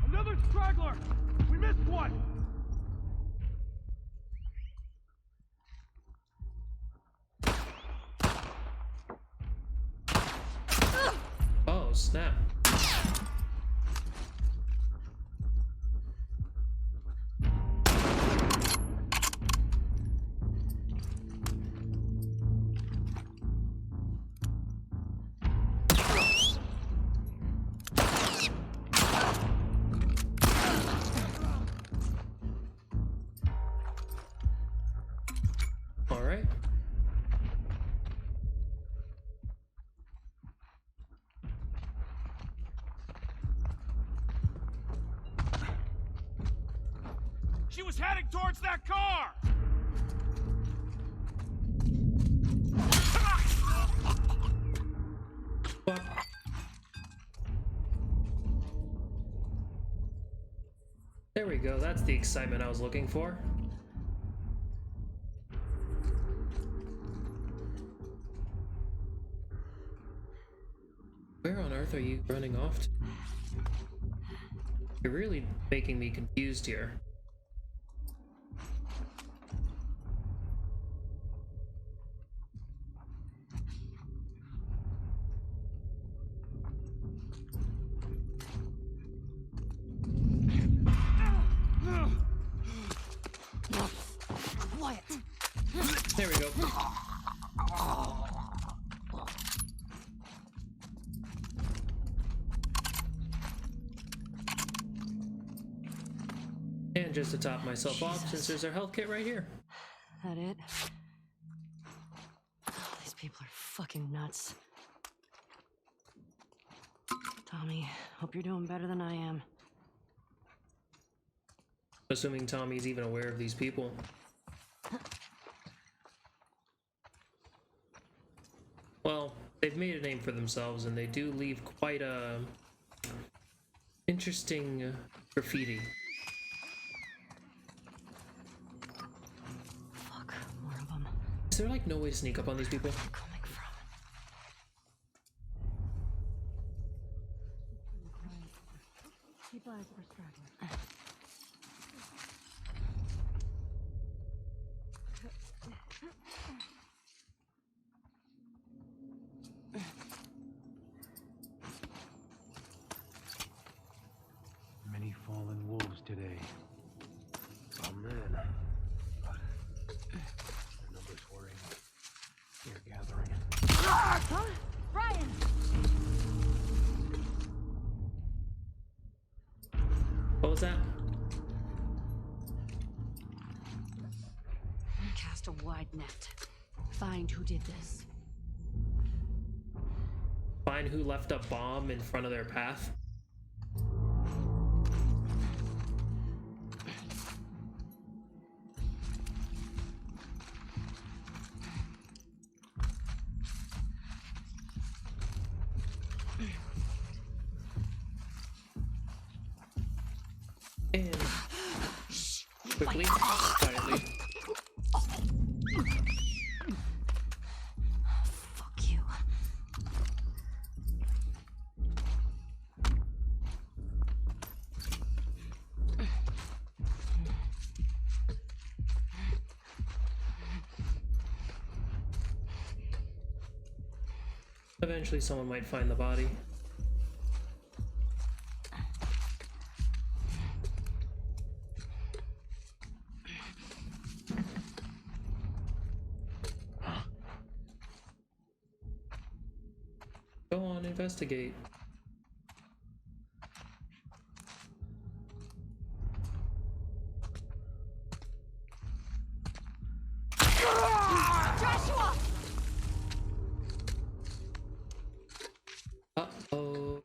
Another straggler! We missed one! Oh, snap. All right. She was heading towards that car! Fuck. There we go. That's the excitement I was looking for. Where on earth are you running off to? You're really making me confused here. Quiet. There we go. And just to top myself off, since there's our health kit right here. That it? fucking nuts. Tommy, hope you're doing better than I am. Assuming Tommy's even aware of these people. Well, they've made a name for themselves, and they do leave quite a interesting graffiti. Fuck, more of them. Is there like no way to sneak up on these people? Coming from. Keep eyes for stragglers. Many fallen wolves today. Oh man. The numbers worrying. They're gathering. Huh? Brian! What was that? Cast a wide net. Find who did this. Find who left a bomb in front of their path. And quickly, quietly. Fuck you. Eventually someone might find the body. Go on, investigate. Joshua! Uh-oh.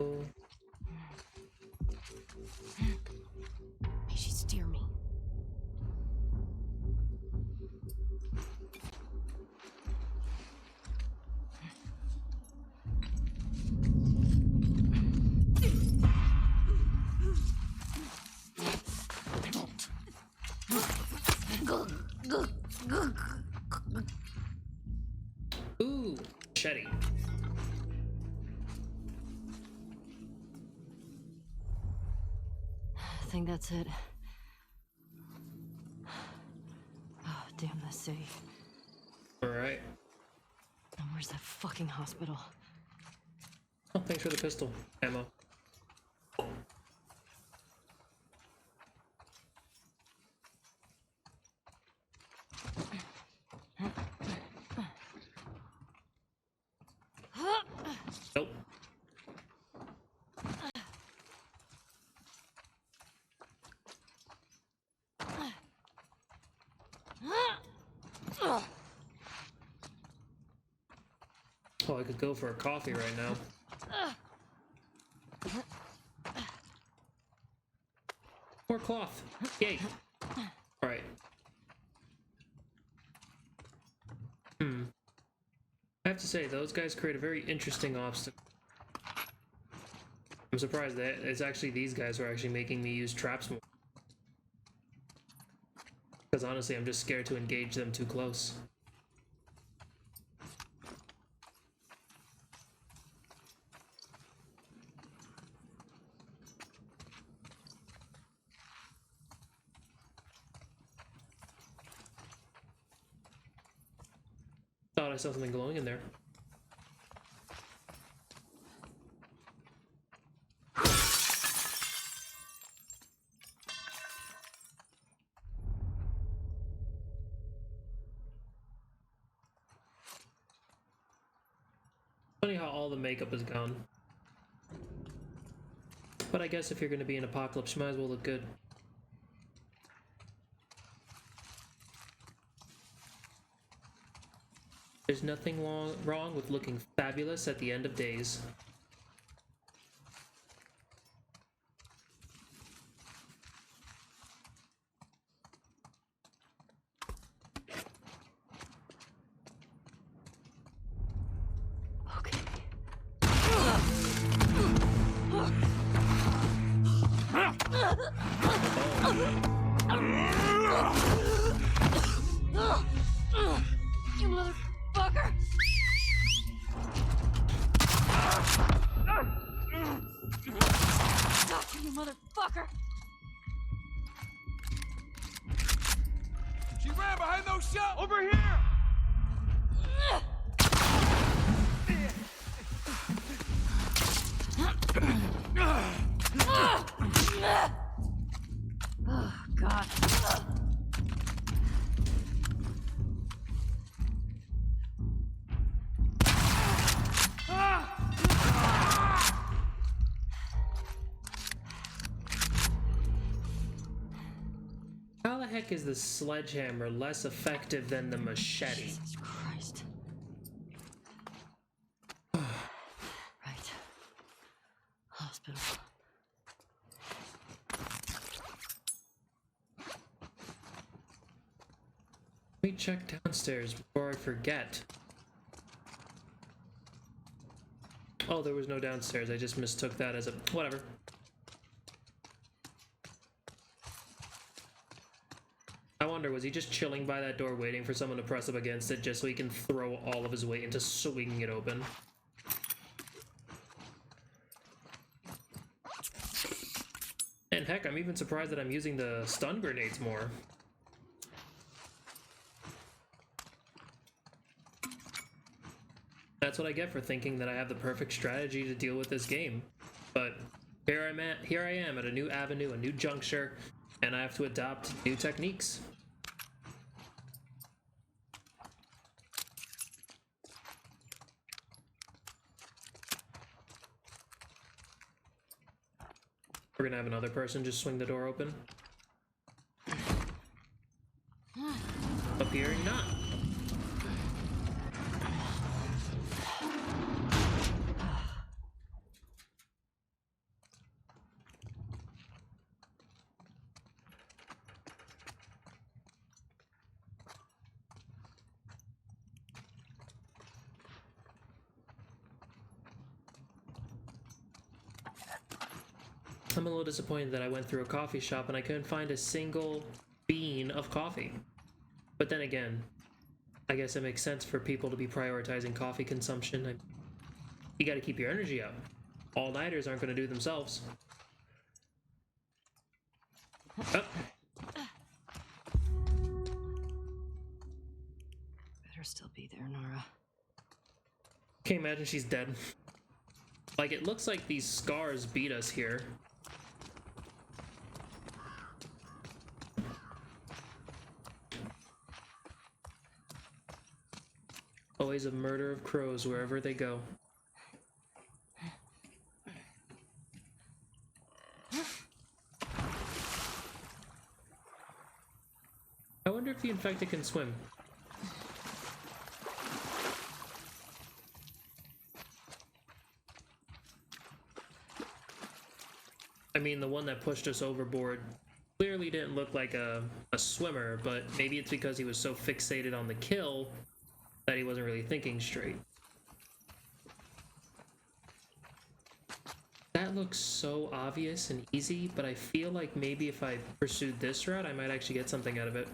May she steer me. Ooh, machete. I think that's it. Oh, damn the city. Alright. And where's that fucking hospital? Oh, thanks for the pistol ammo. Nope. Oh, I could go for a coffee right now. More cloth. Yay. Alright. I have to say, those guys create a very interesting obstacle. I'm surprised that it's actually these guys who are actually making me use traps more. Because honestly, I'm just scared to engage them too close. Thought I saw something glowing in there. Funny how all the makeup is gone. But I guess if you're going to be in Apocalypse, you might as well look good. There's nothing wrong with looking fabulous at the end of days. Okay. You motherfucker! Stop, you motherfucker! She ran behind those shots! Over here! Oh, God. How the heck is the sledgehammer less effective than the machete? Jesus Christ. Right. Hospital. Let me check downstairs before I forget. Oh, there was no downstairs. I just mistook that as a... whatever. I wonder, was he just chilling by that door waiting for someone to press up against it just so he can throw all of his weight into swinging it open? And heck, I'm even surprised that I'm using the stun grenades more. That's what I get for thinking that I have the perfect strategy to deal with this game. But here I am at a new avenue, a new juncture, and I have to adopt new techniques. We're gonna have another person just swing the door open. Appearing not. I'm a little disappointed that I went through a coffee shop and I couldn't find a single bean of coffee. But then again, I guess it makes sense for people to be prioritizing coffee consumption. You gotta keep your energy up. All-nighters aren't gonna do themselves. Oh. Better still be there, Nora. Can't imagine she's dead. Like, it looks like these scars beat us here. Always a murder of crows wherever they go. I wonder if the infected can swim. I mean, the one that pushed us overboard clearly didn't look like a swimmer, but maybe it's because he was so fixated on the kill that he wasn't really thinking straight. That looks so obvious and easy, but I feel like maybe if I pursued this route, I might actually get something out of it.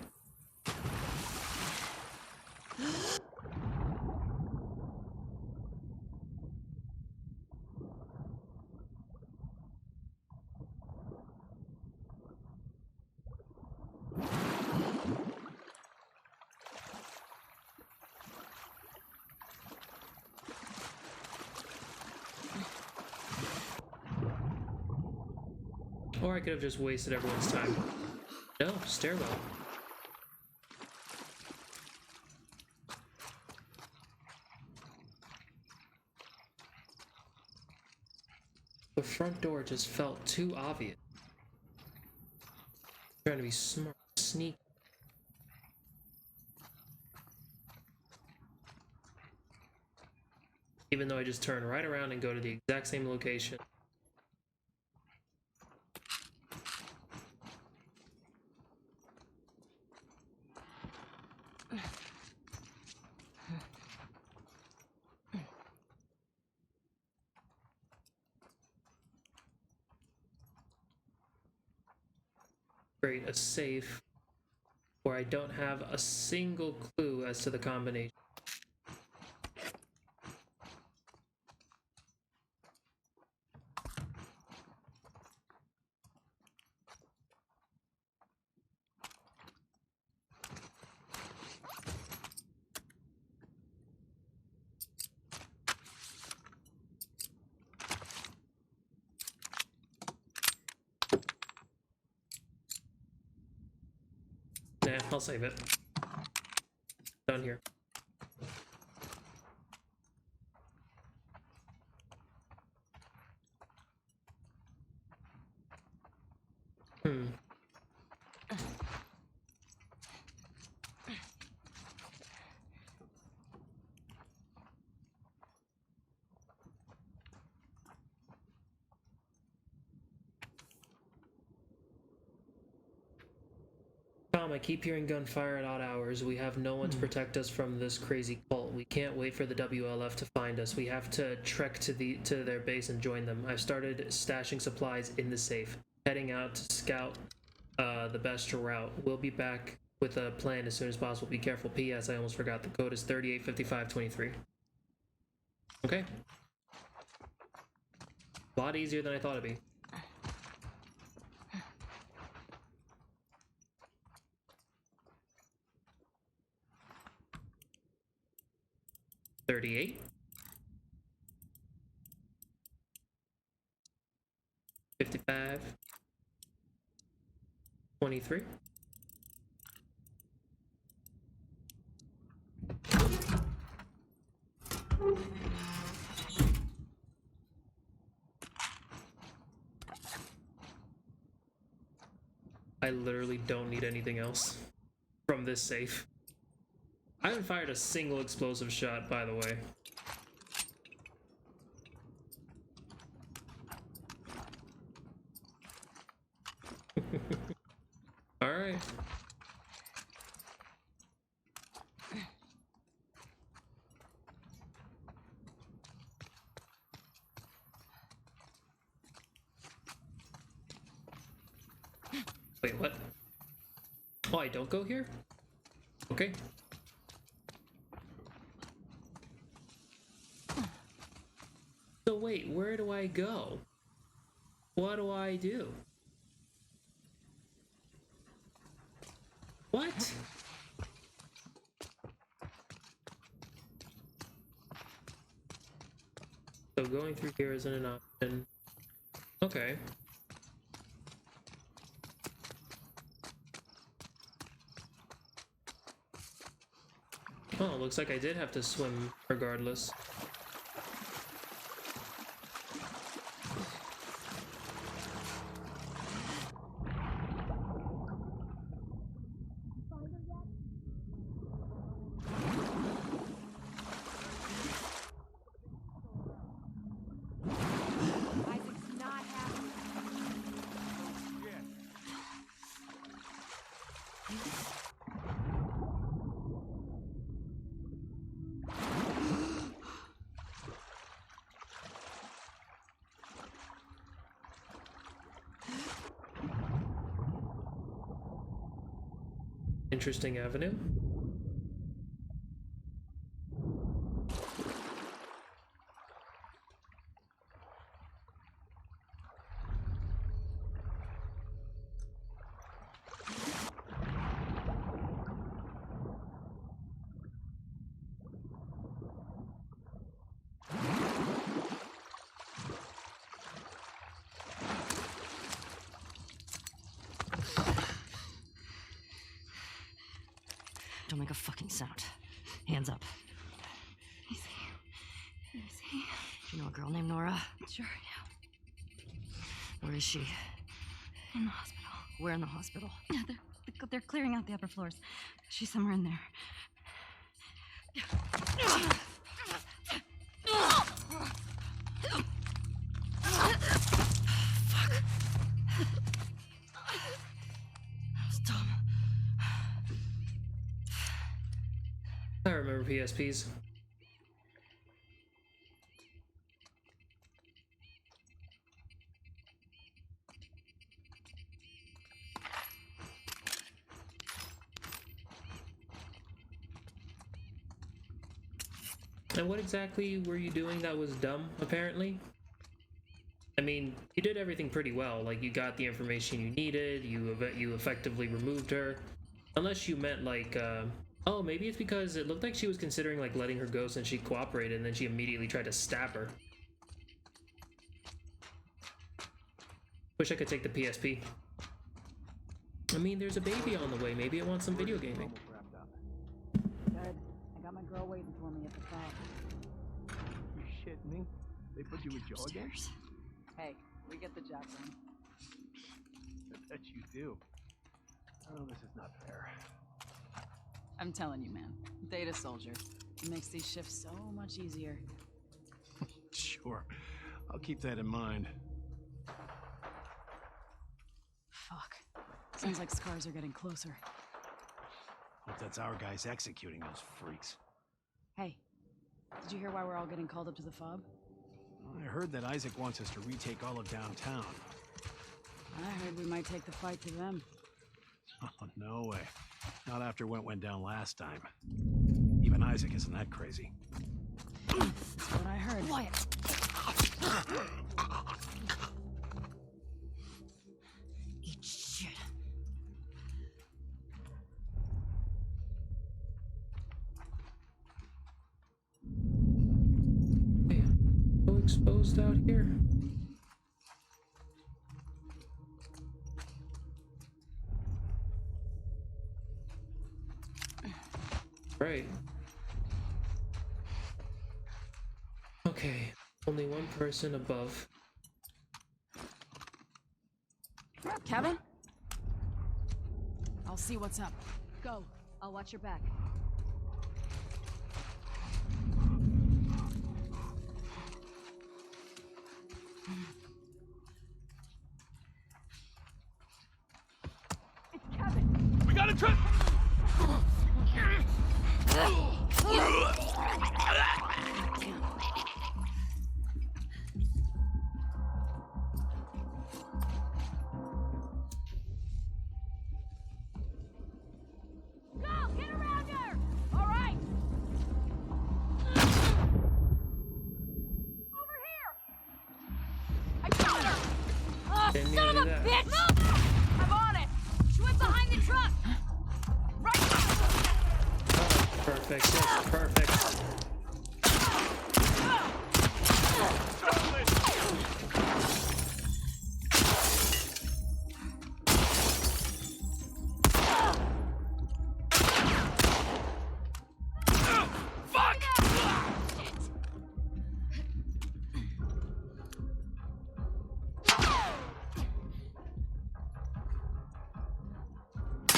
Or I could have just wasted everyone's time. No, stairwell. The front door just felt too obvious. Trying to be smart, sneaky. even though I just turn right around and go to the exact same location. Create a safe where I don't have a single clue as to the combination. Nah, I'll save it. Done here. Tom, I keep hearing gunfire at odd hours. We have no one to protect us from this crazy cult. We can't wait for the WLF to find us. We have to trek to their base and join them. I've started stashing supplies in the safe. Heading out to scout the best route. We'll be back with a plan as soon as possible. Be careful. P.S. I almost forgot. The code is 385523. Okay. A lot easier than I thought it'd be. $38. 55. 23. I literally don't need anything else from this safe. I haven't fired a single explosive shot, by the way. All right. Wait, what? Oh, I don't go here? Okay. So wait, where do I go? What do I do? What? So going through here isn't an option. Okay. Oh, looks like I did have to swim regardless. Isaac's not happy. Interesting avenue. Don't make a fucking sound. Hands up. Easy. You know a girl named Nora? Sure, yeah. Where is she? In the hospital. Where in the hospital? Yeah, they're clearing out the upper floors. She's somewhere in there. I remember PSPs. And what exactly were you doing that was dumb, apparently? I mean, you did everything pretty well. Like, you got the information you needed, you effectively removed her. Unless you meant, like, oh, maybe it's because it looked like she was considering, like, letting her go since she cooperated, and then she immediately tried to stab her. Wish I could take the PSP. I mean, there's a baby on the way. Maybe it wants some video gaming. Good. I got my girl waiting for me at the top. You shitting me? They put you with Joe again? Hey, we get the job done. I bet you do. Oh, this is not fair. I'm telling you, man. Data soldier. It makes these shifts so much easier. Sure. I'll keep that in mind. Fuck. Sounds like scars are getting closer. Hope that's our guys executing those freaks. Hey, did you hear why we're all getting called up to the fob? I heard that Isaac wants us to retake all of downtown. I heard we might take the fight to them. Oh, no way. Not after what went down last time. Even Isaac isn't that crazy. That's what I heard. Quiet. Eat shit. Hey, so exposed out here. Right. Okay, only one person above. Kevin? I'll see what's up. Go. I'll watch your back. It's Kevin! We got a trip! Go! Get around her! All right! Over here! I got her! Oh, Didn't son mean of to a do that. bitch! I'm on it! She went behind the truck! Right! Perfect, just perfect.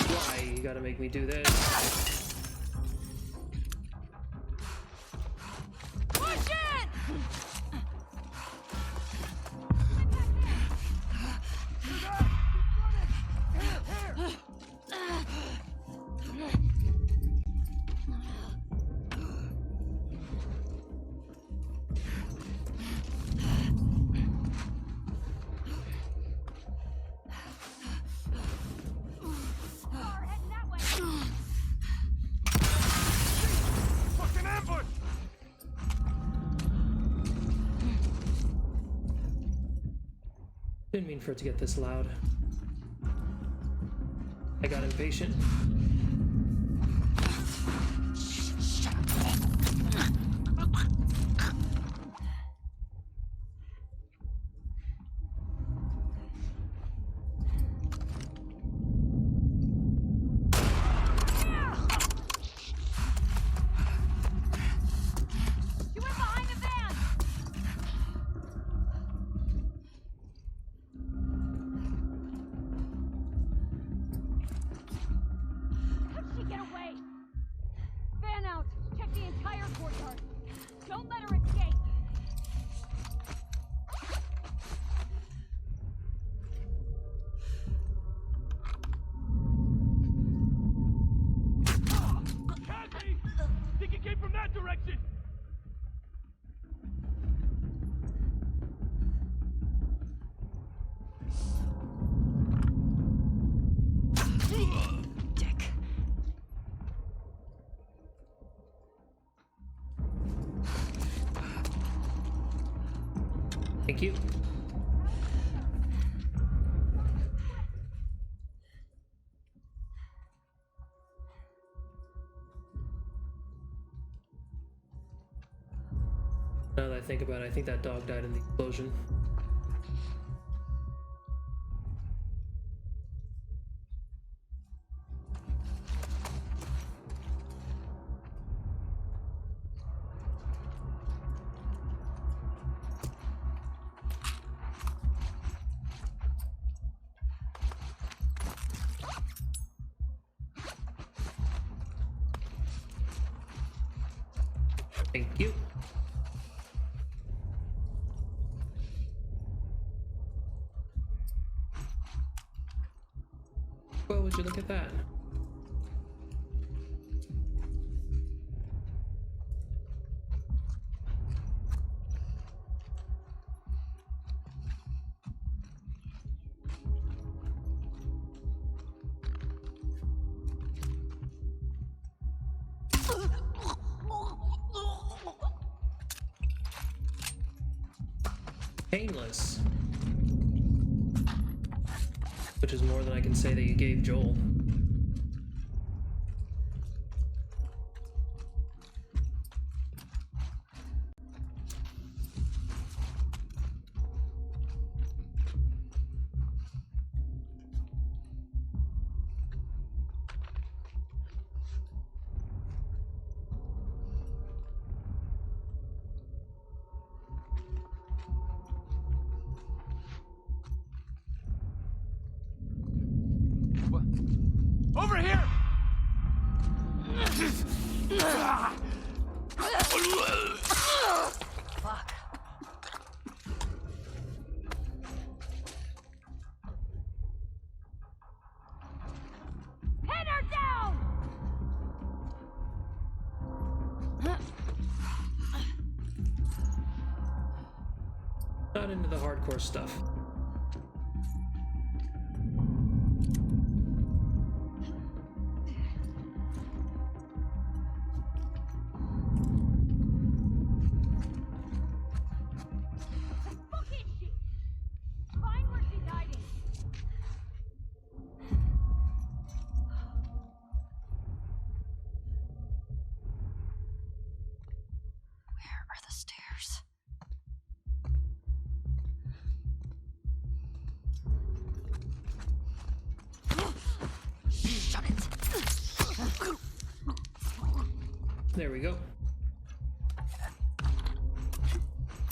Why you gotta make me do this? Push it! Car heading that way. Fucking ambush! Didn't mean for it to get this loud. I got impatient. She went behind the van! Thank you. Now that I think about it, I think that dog died in the explosion. Thank you. Well, would you look at that? Painless. Which is more than I can say that you gave Joel. Over here! Fuck. Pin her down! Not into the hardcore stuff. Fuck is she? Find where she's hiding. Where are the stairs? Shut it. There we go.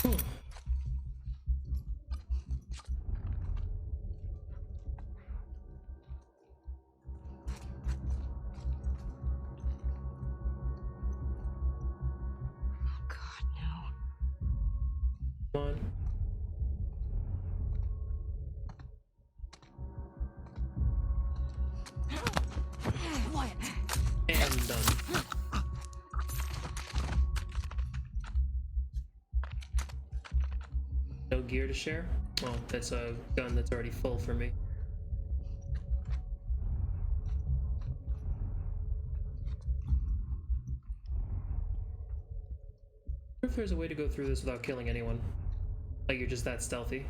Whew. God, no. Come on. Quiet. And done. No gear to share? Well, that's a gun that's already full for me. I wonder if there's a way to go through this without killing anyone. Like you're just that stealthy.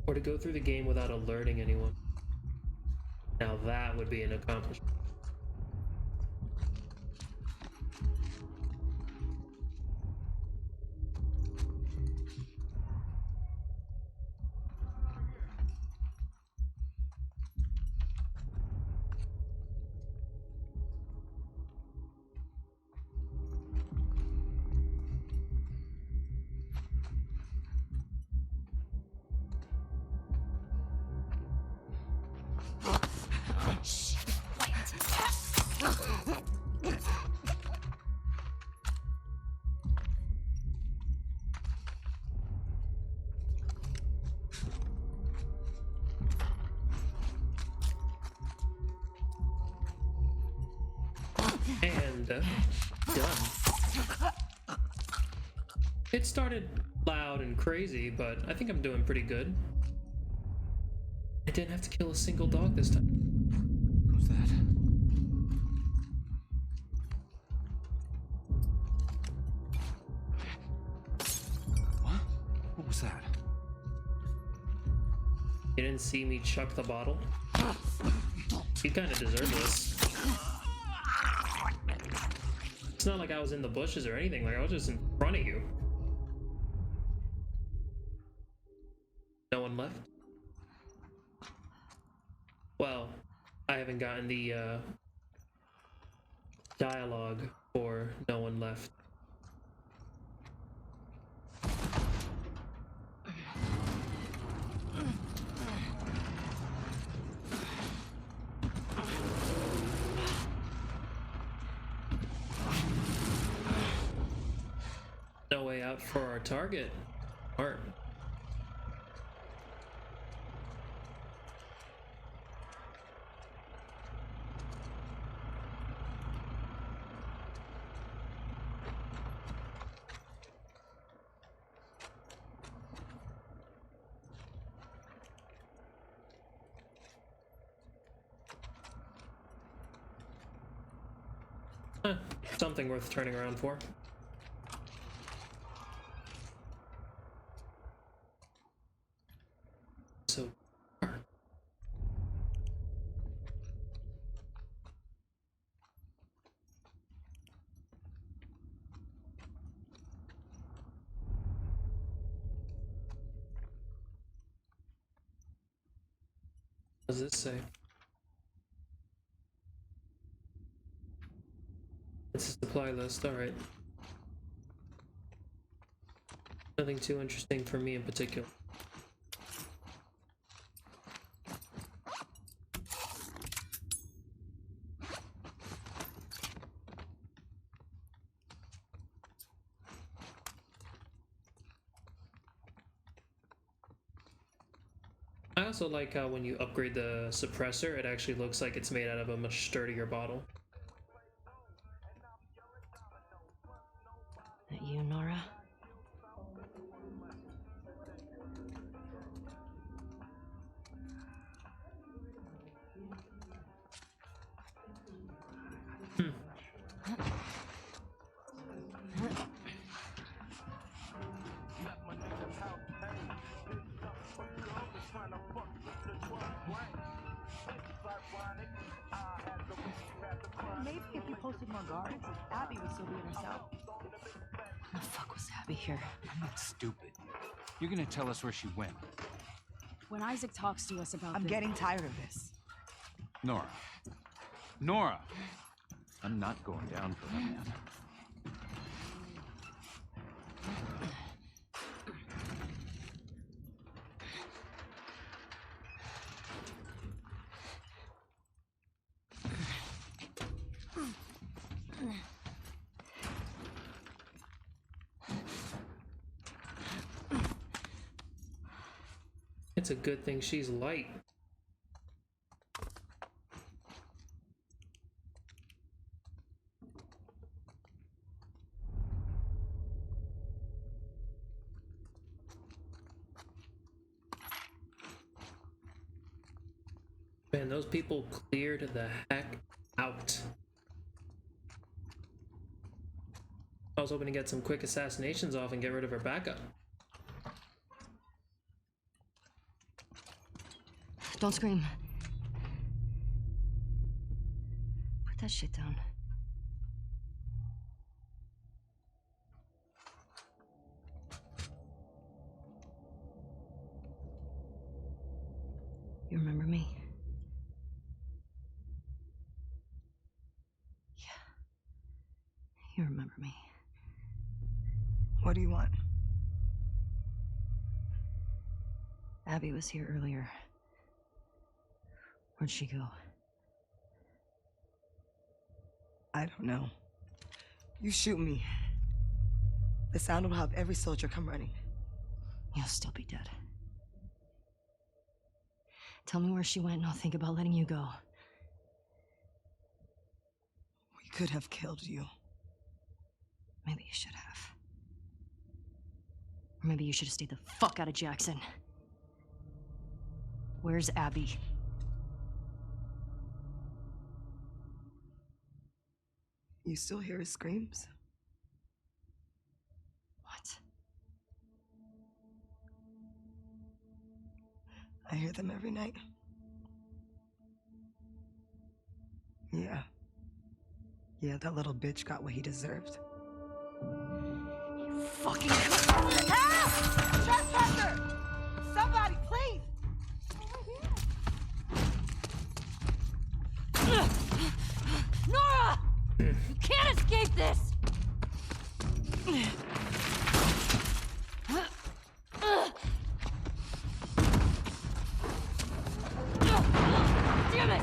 Or to go through the game without alerting anyone. Now that would be an accomplishment. And done. It started loud and crazy, but I think I'm doing pretty good. I didn't have to kill a single dog this time. Who's that? was that? You didn't see me chuck the bottle? You kind of deserve this. It's not like I was in the bushes or anything, like I was just in front of you. No one left? Well, I haven't gotten the dialogue for no one left. No way out for our target. Art. Something worth turning around for. So what does this say? It's a supply list, alright. Nothing too interesting for me in particular. I also like how when you upgrade the suppressor, it actually looks like it's made out of a much sturdier bottle. That you, Nora? Maybe if you posted more guards, Abby would still be in her cell. The fuck was Abby here? I'm not stupid. You're gonna tell us where she went. When Isaac talks to us about I'm this, getting tired of this. Nora. Nora! I'm not going down for her, man. It's a good thing she's light. Man, those people cleared the heck out. I was hoping to get some quick assassinations off and get rid of her backup. Don't scream. Put that shit down. You remember me? Yeah. You remember me. What do you want? Abby was here earlier. Where'd she go? I don't know. You shoot me. The sound will have every soldier come running. You'll still be dead. Tell me where she went and I'll think about letting you go. We could have killed you. Maybe you should have. Or maybe you should have stayed the fuck out of Jackson. Where's Abby? You still hear his screams? What? I hear them every night. Yeah. Yeah, that little bitch got what he deserved. Fucking help! Trespasser! Somebody, please! Nora! You can't escape this! Damn it!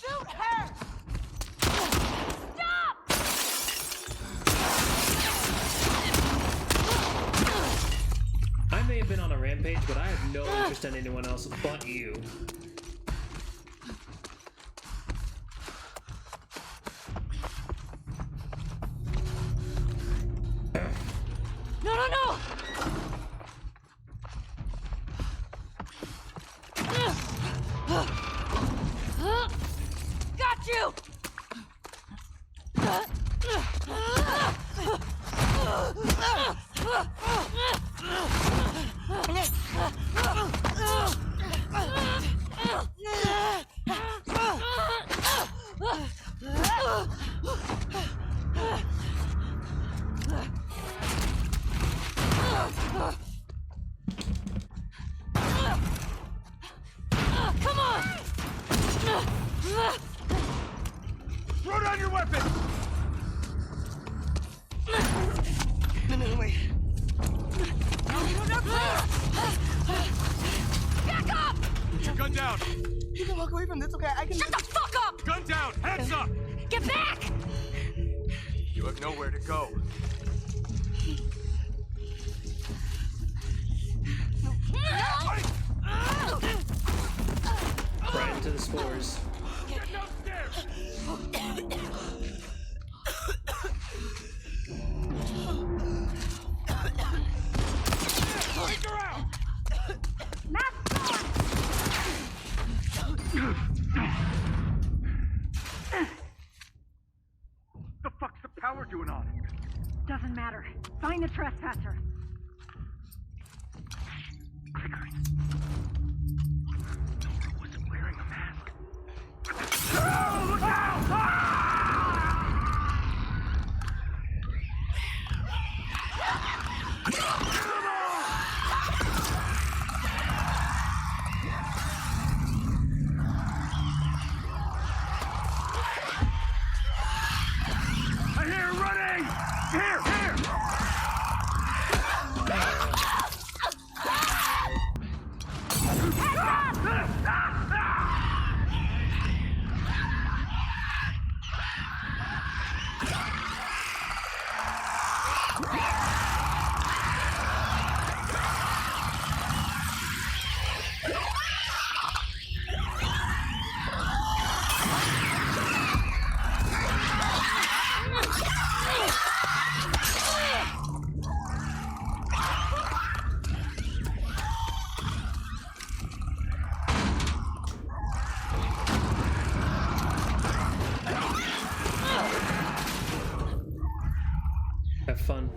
Shoot her! Stop! I may have been on a rampage, but I have no interest in anyone else but you. No, no, no! Got you! Come on! Throw down your weapon! No, wait. No, back up! Put your gun down! You can walk away from this, okay? I can. Shut the fuck up! Gun down! Hands up! Get back! You have nowhere to go. Right into the spores. Get downstairs! Take her out! The fuck's the power doing on? Doesn't matter. Find the trespasser. Nora wasn't wearing a mask. Oh, look out! I hear her running! Here, here! Have fun.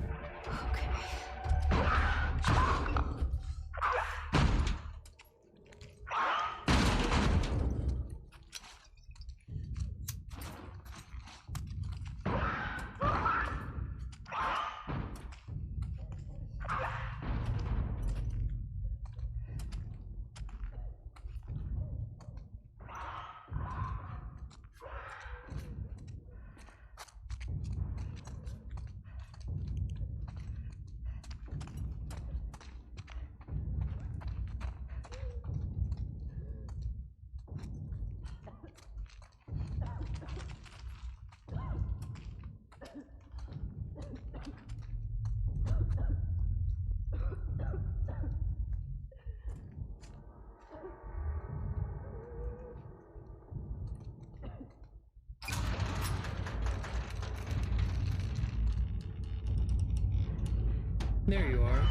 There you are.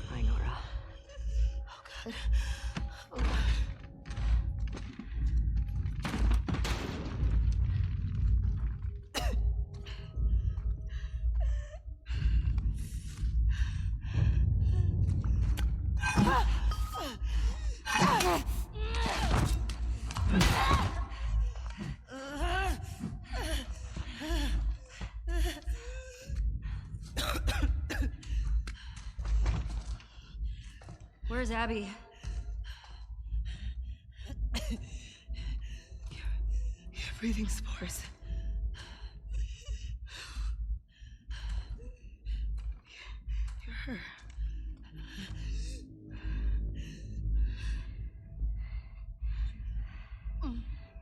Hi, Nora. Where's Abby? You're breathing spores. You're her.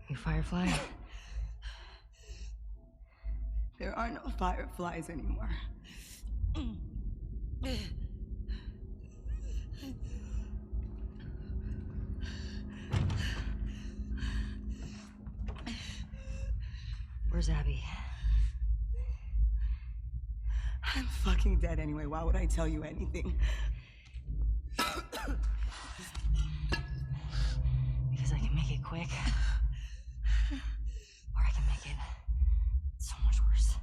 You Firefly? There are no fireflies anymore. Where's Abby? I'm fucking dead anyway. Why would I tell you anything? Because I can make it quick. Or I can make it so much worse.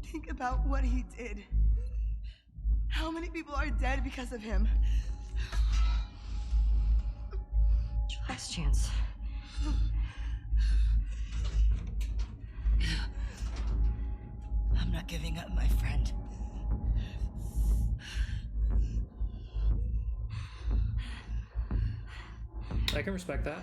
Think about what he did. How many people are dead because of him? Last chance. I'm not giving up, my friend. I can respect that.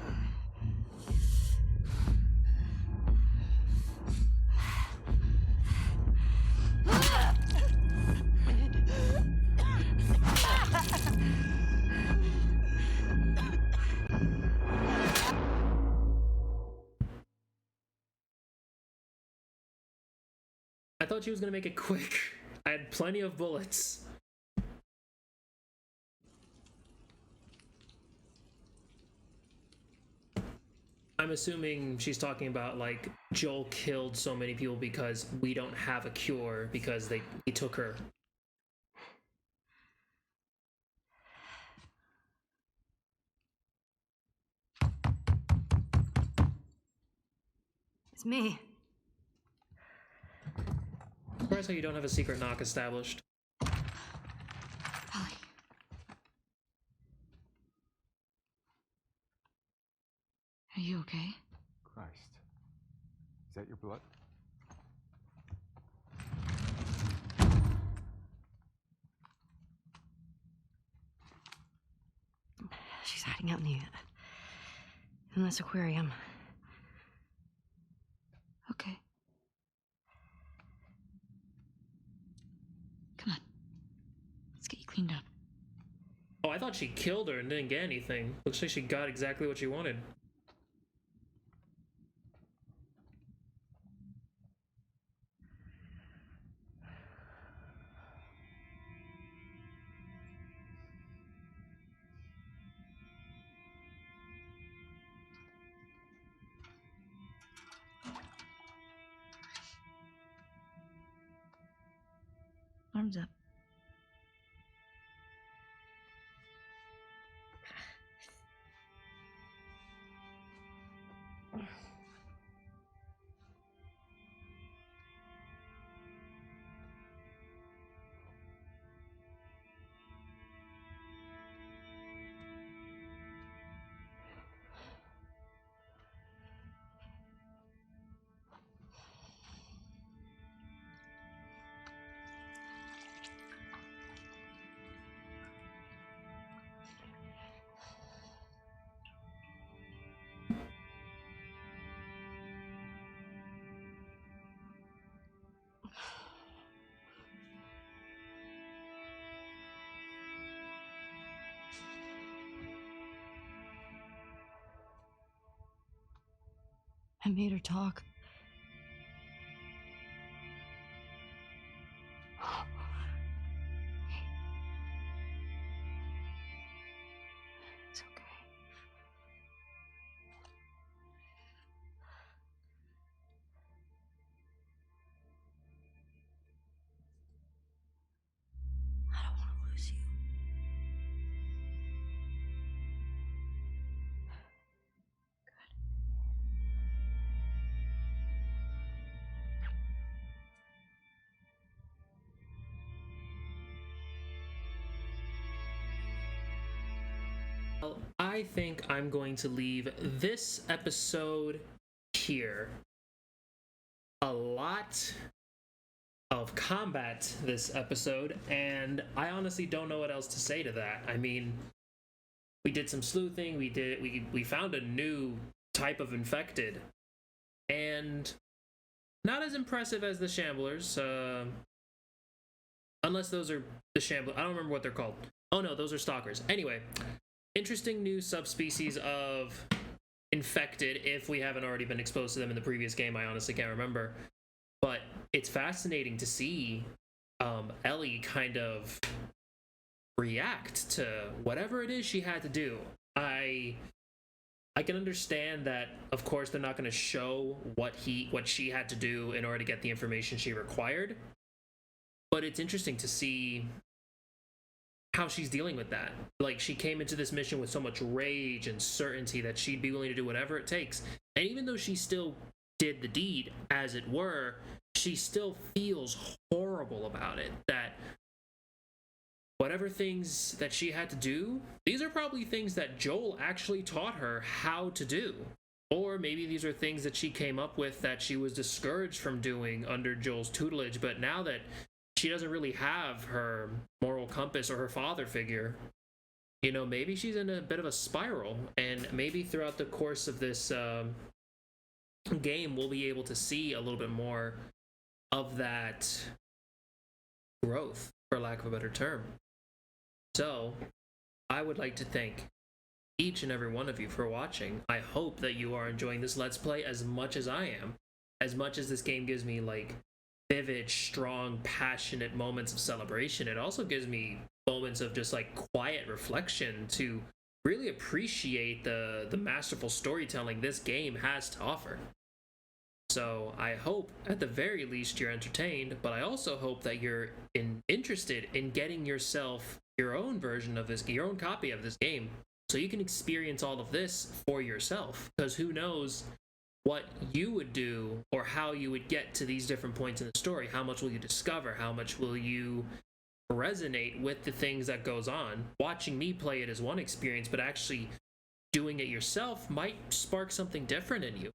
I thought she was gonna make it quick. I had plenty of bullets. I'm assuming she's talking about like Joel killed so many people because we don't have a cure because he took her. It's me. Surprised how you don't have a secret knock established. Ellie. Are you okay? Christ. Is that your blood? She's hiding out in this aquarium. Okay. Come on. Let's get you cleaned up. Oh, I thought she killed her and didn't get anything. Looks like she got exactly what she wanted. Arms up. I made her talk. It's okay. I don't want to lose you. Well, I think I'm going to leave this episode here. A lot of combat this episode, and I honestly don't know what else to say to that. I mean, we did some sleuthing, we found a new type of infected, and not as impressive as the Shamblers, unless those are the Shamblers. I don't remember what they're called. Oh no, those are Stalkers. Anyway, interesting new subspecies of infected, if we haven't already been exposed to them in the previous game. I honestly can't remember. But it's fascinating to see Ellie kind of react to whatever it is she had to do. I can understand that, of course, they're not going to show what she had to do in order to get the information she required. But it's interesting to see how she's dealing with that. Like, she came into this mission with so much rage and certainty that she'd be willing to do whatever it takes. And even though she still did the deed, as it were, she still feels horrible about it. That whatever things that she had to do, these are probably things that Joel actually taught her how to do. Or maybe these are things that she came up with that she was discouraged from doing under Joel's tutelage, but now that she doesn't really have her moral compass or her father figure, you know, maybe she's in a bit of a spiral, and maybe throughout the course of this game, we'll be able to see a little bit more of that growth, for lack of a better term. So, I would like to thank each and every one of you for watching. I hope that you are enjoying this Let's Play as much as I am. As much as this game gives me, like, vivid, strong, passionate moments of celebration, it also gives me moments of just, like, quiet reflection to really appreciate the masterful storytelling this game has to offer. So I hope, at the very least, you're entertained, but I also hope that you're interested in getting yourself your own version of this, your own copy of this game, so you can experience all of this for yourself, because who knows what you would do or how you would get to these different points in the story. How much will you discover? How much will you resonate with the things that goes on? Watching me play it is one experience, but actually doing it yourself might spark something different in you.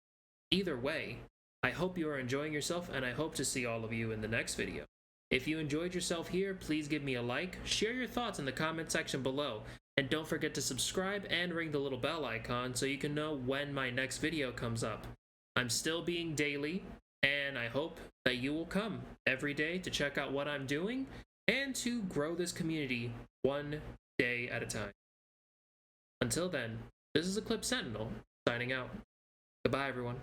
Either way, I hope you are enjoying yourself, and I hope to see all of you in the next video. If you enjoyed yourself here, please give me a like, share your thoughts in the comment section below, and don't forget to subscribe and ring the little bell icon so you can know when my next video comes up. I'm still being daily, and I hope that you will come every day to check out what I'm doing and to grow this community one day at a time. Until then, this is Eclipse Sentinel, signing out. Goodbye, everyone.